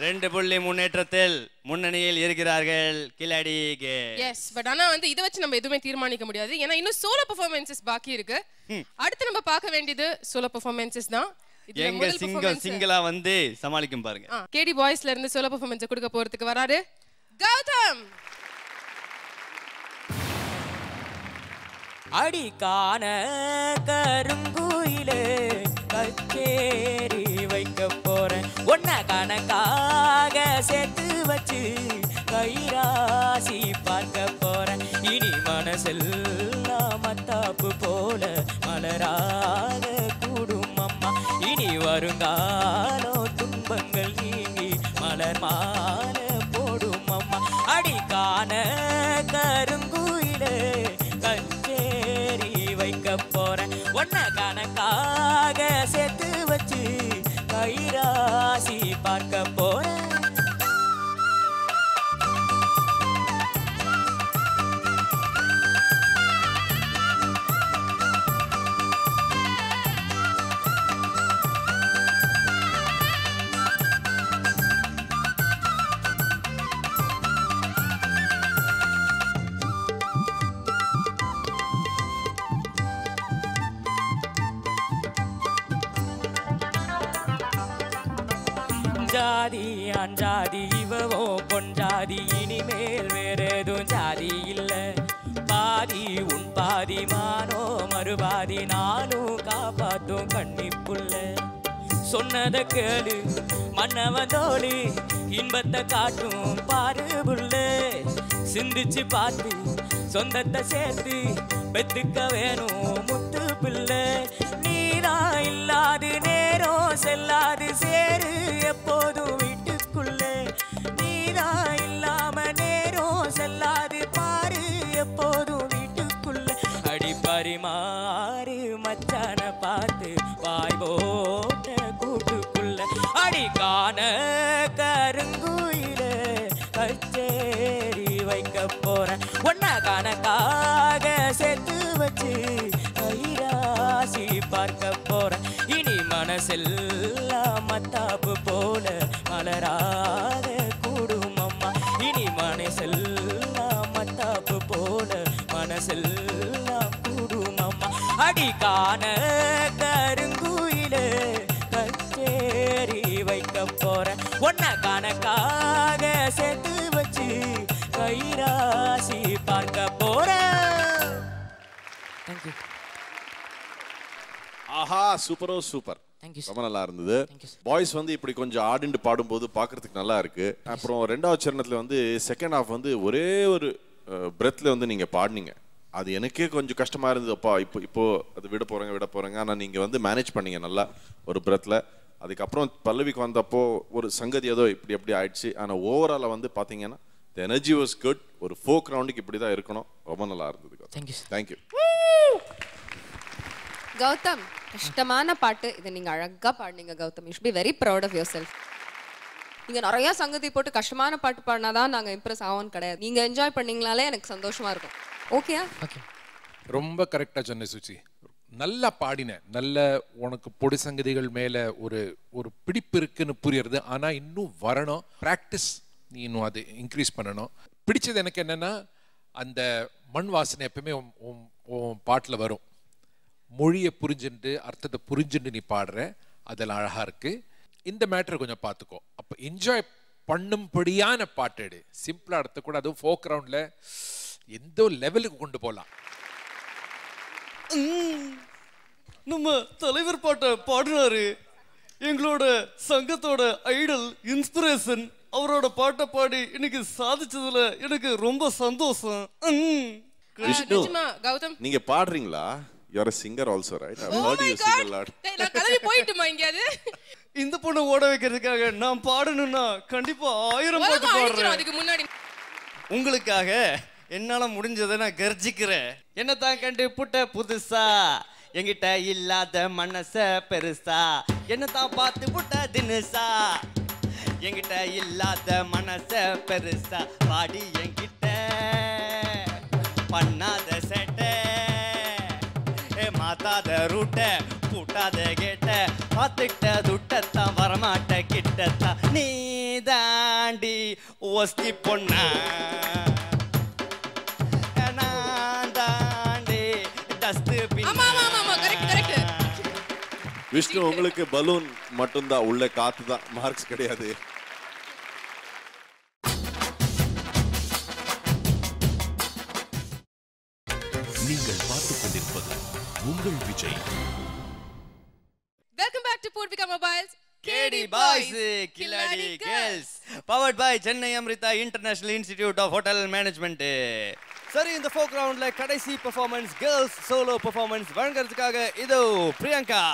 2 புள்ளி முன்னேற்றத்தில் முன்னணியில் இருக்கிறார்கள் கில்லாடி எஸ் பட் ஆனா வந்து இதை வச்சு நம்ம எதுவுமே தீர்மானிக்க முடியாது ஏன்னா இன்னும் சோலோ பெர்ஃபார்மன்சஸ் பாக்கி இருக்கு. அடுத்து நம்ம பார்க்க வேண்டியது சோலோ பெர்ஃபார்மன்சஸ் தான். எங்க சிங்கிளா வந்து சமாளிக்கும் பாருங்க. கேடி பாய்ஸ்ல இருந்து சோலோ பெர்ஃபார்மன்ஸ் கொடுக்க போறதுக்கு வராரு கௌதம். அடிக்கான கருங்குயிலே கச்சேரி வைக்க போறேன் ஒன்ன கணக்காக சேர்த்து வச்சு கைராசி பார்க்க போறேன் இனி மனசெல்லாம் மத்தாப்பு போல மலராக கூடும் அம்மா இனி வருங்காலம் துன்பங்கள் நீங்கி மலர் மாலை போடும் அம்மா அடிக்கான கருங்குயிலே கச்சேரி வைக்க போறேன் ஒன்ன கணக்காக சேர்த்து வச்சு கைராசி பார்க்க போறேன் ஜாதி அஞ்சாதி இவவோ பொஞ்சாதி இனிமேல் வேறேதும் ஜாதி இல்ல பாதி உன் பாதி மானோ மறுபாதி நானும் காப்பாத்தும் கண்ணிப்புள்ள சொன்னத கேளு மன்னவனோடு இன்பத்தை காட்டும் பாரு புள்ள சிந்திச்சு பார்த்து சொந்தத்தை சேர்த்து பெத்துக்க வேணும் முத்து பிள்ளை நீதான் இல்லாது நேரம் செல்லாது சேரு எப்போதும் வீட்டுக்குள்ளே நீதான் இல்லாம நேரம் செல்லாது பாரு எப்போதும் வீட்டுக்குள்ளே அடி பரிமாறு மச்சான பார்த்து வாய் போட்ட கூட்டுக்குள்ள அடி காண கருங்குயிலே கச்சேரி வைக்க போறேன் ஒன்ன கணக்காக சேர்த்து வச்சு கைராசி பார்க்க போறேன் இனி மனசெல்லாம் மத்தாப்பு போல மலராத கூடும் அம்மா இனி மனசெல்லாம் மத்தாப்பு போல மனசெல்லாம் கூடும் அம்மா அடிக்கான கருங்குயிலே கச்சேரி வைக்க போறேன் ஒன்ன கணக்காக சேர்த்து வச்சு கைராசி பார்க்க போறேன். ஆஹா சூப்பரோ சூப்பர். ரொம்ப நல்லா இருந்தது. பாய்ஸ் வந்து இப்படி கொஞ்சம் ஆடிண்டு பாடும்போது பார்க்கறதுக்கு நல்லா இருக்கு. அப்புறம் ரெண்டாவது சரணத்துல வந்து செகண்ட் ஹாஃப் வந்து ஒரே ஒரு பிரெத்ல வந்து நீங்க பாடினீங்க. அது எனக்கே கொஞ்சம் கஷ்டமா இருந்ததுப்பா. இப்போ அது விட போறாங்க. ஆனா நீங்க வந்து மேனேஜ் பண்ணீங்க நல்லா ஒரு பிரெத்ல. அதுக்கப்புறம் பல்லவிக்கு வந்தப்போ ஒரு சங்கதி ஏதோ இப்படி ஆயிடுச்சு. ஆனா ஓவரால வந்து பாத்தீங்கன்னா the energy was good. ஒரு ஃபோக் ரவுண்டுக்கு இப்படி தான் இருக்கணும். ரொம்ப நல்லா இருந்தது. தேங்க்யூ. கௌதம், கஷ்டமான பாட்டு இதை நீங்க அழகா பாடுனீங்க Gautham. You should be very proud of yourself. நீங்க நிறைய சங்கதி போட்டு கஷ்டமான பாட்டு பாடினாதான் நாங்க இம்ப்ரெஸ் ஆவோம்னு கிடையாது. நீங்க என்ஜாய் பண்ணீங்களாலே எனக்கு சந்தோஷமா இருக்கும். ஓகேயா? ரொம்ப கரெக்டா சொன்ன சுச்சி. நல்லா பாடின, நல்ல உனக்கு பொடி சங்கதிகள் மேல ஒரு பிடிப்பு இருக்குன்னு புரியுறது. ஆனா இன்னும் வரணும், பிராக்டிஸ் நீ இன்னும் அது இன்க்ரீஸ் பண்ணணும். பிடிச்சது எனக்கு என்னன்னா அந்த மண் வாசனை எப்பவுமே பாட்டுல வரும். மொழியை புரிஞ்சுட்டு அர்த்தத்தை புரிஞ்சுட்டு நீ பாடுற, அதெல்லாம் அழகா இருக்கு. இந்த மேட்டரை கொஞ்சம் பார்த்துக்கோ. அப்போ என்ஜாய் பண்ணும்படியான பாட்டு எடு. சிம்பிளா எடுத்து கூட அதுவும் ஃபோக் ரவுண்ட்ல எந்த லெவலுக்கு கொண்டு போகலாம். நம்ம தலைவர் பாட்டை பாடினாரு. எங்களோட சங்கத்தோட ஐடல், இன்ஸ்பிரேஷன். அவரோட பாட்டை பாடி இன்னைக்கு சாதிச்சதுல எனக்கு ரொம்ப சந்தோஷம். விஷ்ணு, கௌதம் நீங்க பாடுறீங்களா? You are a singer also, right? I've heard you sing a lot. நான் கிளம்பி போயிட்டுமா எங்கயாவது? இந்த பொண்ணை ஓட வைக்கிறதுக்காக நான் பாடணும்னா கண்டிப்பா 1000 பாட்டு பாடுறேன். அதுக்கு முன்னாடி உங்களுக்காக என்னால முடிஞ்சதை நான் கர்ஜிக்கிறேன். என்னத்தான் கண்டு புட்ட புதுசா, என்கிட்ட இல்லாத மனச பெருசா, என்னத்தான் பார்த்து புட்ட தினுசா, என்கிட்ட இல்லாத மனச பெருசா, பாடி என்கிட்ட பண்ணாத சேட்டை, மாத்தாத ரூட்ட, பூட்டாத கேட்ட, பார்த்துட்ட துட்டத்தான் வரமாட்ட கிட்டத்தான், நீ தாண்டி ஒஸ்தி பொண்ணா, நான் தாண்டி டஸ்ட்பின். விஷ்ணு, உங்களுக்கு பலூன் மட்டும்தான், உள்ள காத்து தான், மார்க்ஸ் கிடையாது. நீங்கள் பார்த்துக் கொண்டிருப்பது உங்கள் Vijay. Welcome back to Poorvika Mobiles. கேடி பாய்ஸ் கில்லாடி girls, powered by Chennai Amirta International Institute of Hotel Management. சரி, இந்த ஃபோக் ரவுண்ட்ல கடைசி பெர்ஃபார்மன்ஸ், கேர்ள்ஸ் சோலோ பெர்ஃபார்மன்ஸ் வழங்குறதுக்காக இதோ பிரியங்கா.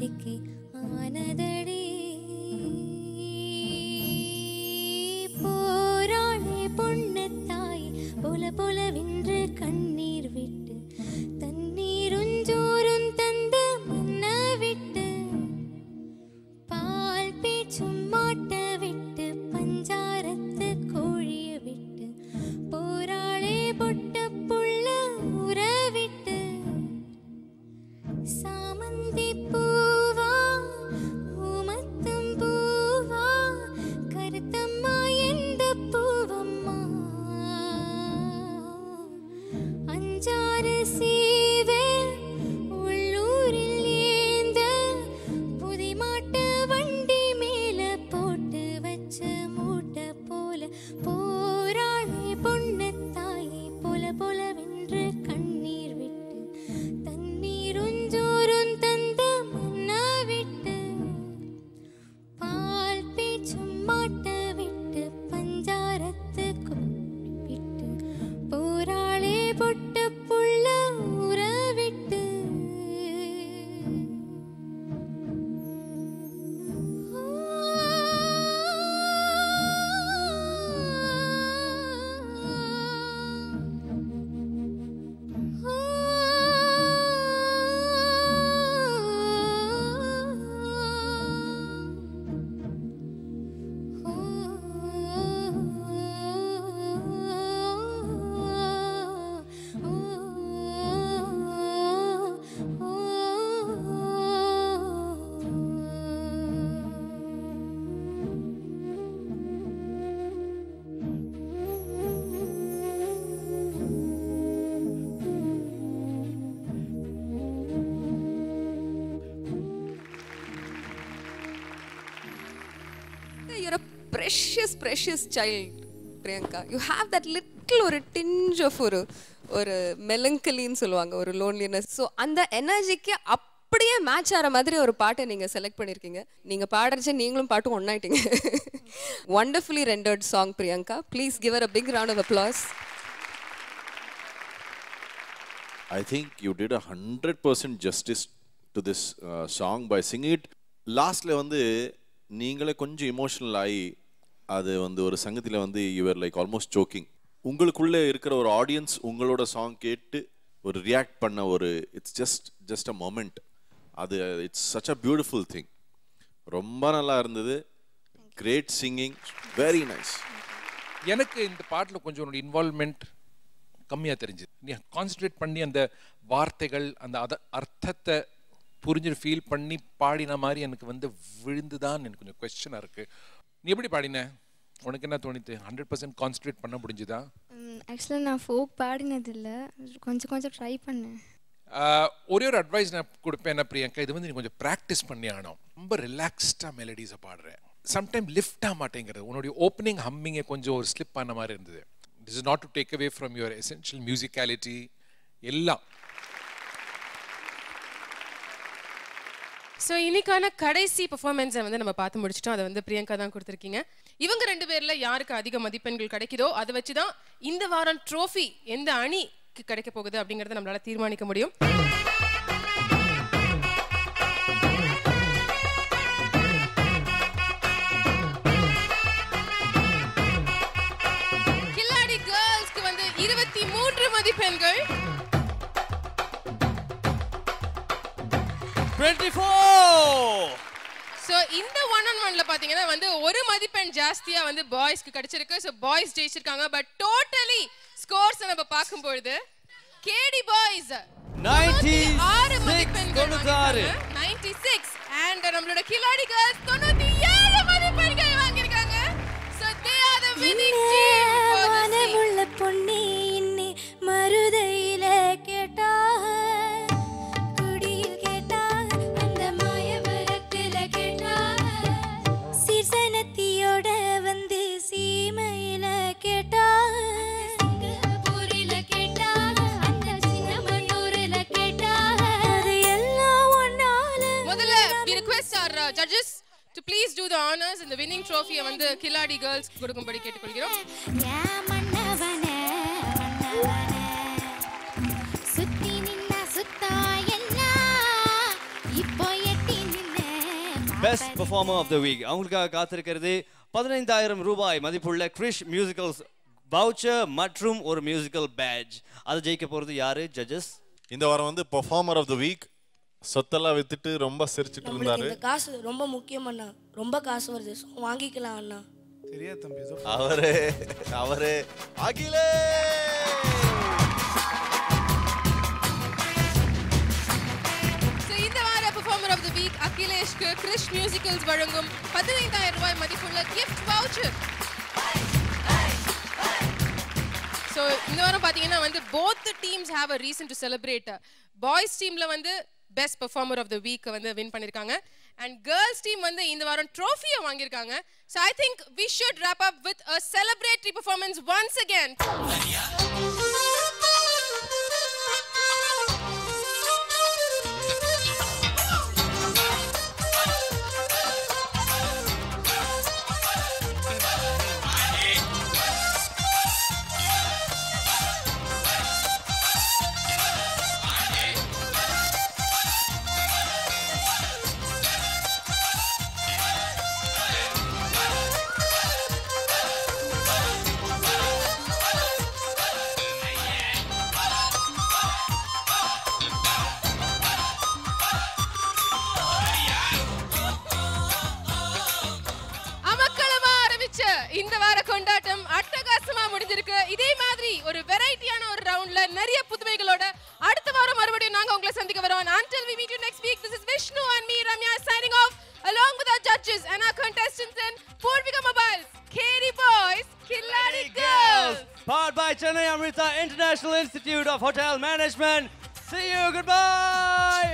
நேத்திக்கு ஆனதடி போராளே பொண்ணு தாய் போல போலவென்று கண்ணீர் விட்டு தண்ணீருஞ்சோறும் தந்த மன்ன விட்டு பால் பேச்சும் மாட்ட விட்டு பஞ்சாரத்து கோழிய விட்டு போராளே பொட்ட புள்ள உற விட்டு சாமந்தி பூவா ஊமத்தம் பூவா கருத்தம்மா எந்த பூவம்மா அஞ்சாறு சீவே உள்ளூரில் ஏந்த புதிமாட்ட வண்டி மேல போட்டு வச்ச மூட்டை போல போராளே பொண்ணு தாயை போல போலவென்று கண்ணீர் விட்டு தண்ணீருஞ்சோறும் தந்த மன்னா விட்டு பால் பேச்சும் மாட்ட விட்டு பஞ்சாரத்து விட்டு போராளே பொட்ட புள்ள உற விட்டு You're a precious child, Priyanka. You have that little or a tinge of ஒரு மெலங்கலின்னு சொல்லுவாங்க, ஒரு லோன்லினஸ். ஸோ அந்த எனர்ஜிக்கு அப்படியே மேட்ச் ஆகிற மாதிரி ஒரு பாட்டை நீங்கள் செலக்ட் பண்ணியிருக்கீங்க. நீங்கள் பாடுறச்ச நீங்களும் பாட்டும் ஒன்றாயிட்டீங்க. Wonderfully rendered song Priyanka. Please give her a big round of applause. I think you did 100% justice to this song by singing it. லாஸ்ட்ல வந்து நீங்களே கொஞ்சம் இமோஷனல் ஆகி அது வந்து ஒரு சங்கத்தில் வந்து யூஆர் லைக் ஆல்மோஸ்ட் ஜோக்கிங். உங்களுக்குள்ளே இருக்கிற ஒரு ஆடியன்ஸ் உங்களோட சாங் கேட்டு ஒரு ரியாக்ட் பண்ண ஒரு இட்ஸ் ஜஸ்ட் அ மொமெண்ட். அது it's such a beautiful thing. ரொம்ப நல்லா இருந்தது. Great singing, very nice. எனக்கு இந்த பாட்டில் கொஞ்சம் உன்னோட இன்வால்வ்மெண்ட் கம்மியாக தெரிஞ்சுது. நீ கான்சன்ட்ரேட் பண்ணி அந்த வார்த்தைகள் அந்த அர்த்தத்தை புரிஞ்சு ஃபீல் பண்ணி பாடின மாதிரி எனக்கு வந்து விழுந்துதான் எனக்கு கொஞ்சம் கொஸ்டினாக இருக்குது. நீ எப்படி பாடின? உனக்கு என்ன தோணித்து? 100% கான்சன்ட்ரேட் பண்ண முடிஞ்சுதா? ஆக்சுவலாக நான் ஃபோக் பாடினதில்லை, கொஞ்சம் ட்ரை பண்ணேன். ஒரே ஒரு அட்வைஸ் நான் கொடுப்பேன் என்ன பிரியங்கா, இது வந்து நீ கொஞ்சம் ப்ராக்டிஸ் பண்ணி ஆகணும். ரொம்ப ரிலாக்ஸ்டாக மெலடிஸை பாடுறேன். சம்டைம் லிஃப்ட் ஆக மாட்டேங்கிறது. உன்னுடைய ஓப்பனிங் ஹம்மிங்கை கொஞ்சம் ஒரு ஸ்லிப் ஆன மாதிரி இருந்தது. This is not to take away from your essential musicality எல்லாம். ஸோ இன்னைக்கான கடைசி பெர்ஃபார்மன்ஸை வந்து நம்ம பார்த்து முடிச்சிட்டோம். அதை வந்து பிரியங்கா தான் கொடுத்துருக்கீங்க. இவங்க 2 பேரில் யாருக்கு அதிக மதிப்பெண்கள் கிடைக்குதோ அதை வச்சு தான் இந்த வாரம் ட்ரோஃபி எந்த அணிக்கு கிடைக்க போகுது அப்படிங்கிறத நம்மளால தீர்மானிக்க முடியும். கில்லாடி கேர்ள்ஸ்க்கு வந்து 23 மதிப்பெண்கள். 24. ஸோ இந்த 1-on-1ல பார்த்தீங்கன்னா வந்து ஒரு மதிப்பெண் ஜாஸ்தியா வந்து பாய்ஸ்க்கு கிடைச்சிருக்கு. ஸோ பாய்ஸ் ஜெயிச்சிருக்காங்க. பட் டோட்டலி ஸ்கோர்ஸ் நம்ம பார்க்கும்பொழுது கேடி பாய்ஸ் 96 மதிப்பெண்கள் 96 அண்ட் நம்மளோட கில்லாடி கேர்ள்ஸ் 97 மதிப்பெண்கள் வாங்கியிருக்காங்க. So they are the winning team for the வானமுள்ள பொன்னி இன்னி மருதையில கேட்டா வந்து சீமையில கேட்டா சிங்கப்பூரில கேட்டா அந்த சின்னமனூர்ல கேட்டா அது எல்லாம் ஒன்னால. முதல்ல we request our judges to please do the honors in the winning trophy வந்து கில்லாடி girls கொடுக்கும்படி கேட்டுக்கொள்கிறோம். மன்னவனே சுத்தி நின்னா சுத்தா எல்லாம் இப்போ எட்டி best performer of the week. அவங்களுக்காக காத்திருக்கிறது 15,000 ரூபாய் மதிப்புள்ள கிரிஷ் மியூசிக்கல்ஸ் வவுச்சர் மற்றும் ஒரு மியூசிக்கல் பேட்ஜ். அது ஜெயிக்க போறது யாரு ஜட்ஜஸ்? இந்த வாரம் வந்து பெர்ஃபார்மர் ஆஃப் த வீக் சொத்தெல்லாம் வித்துட்டு ரொம்ப சிரிச்சிட்டு இருந்தாரு. இந்த காசு ரொம்ப முக்கியம் அண்ணா. ரொம்ப காசு வருது, வாங்கிக்கலாம் அண்ணா. சரியா தம்பி? அவரே அகிலே. இந்த வார பெர்ஃபார்மர் ஆஃப் தி வீக் அகிலேஷ்க்கு கிரிஷ் மியூசிக்கல்ஸ் வழங்கும் 15,000 ரூபாய் மதிப்புள்ள கிஃப்ட் வவுச்சர். So இந்த வாரம் பாத்தீங்கன்னா வந்து both the teams have a reason to celebrate. Boys teamல வந்து best performer of the week வந்து win பண்ணிருக்காங்க and girls team வந்து இந்த வாரம் trophy வாங்கிருக்காங்க. So I think we should wrap up with a celebratory performance once again. இந்த வார கொண்டாட்டம் அட்டகாசமா முடிஞ்சிருக்கு. இதே மாதிரி ஒரு வெரைட்டியான ஒரு ரவுண்ட்ல நிறைய புதுமைகளோட அடுத்த வாரம் மறுபடியும் நாங்க உங்களை சந்திக்க வரோம். Until we meet you next week, this is Vishnu and me Ramya signing off along with our judges and our contestants in Purvika Mobiles, KD Boys, Killadi Girls. Powered by Chennai Amrita International Institute of Hotel Management. See you, goodbye.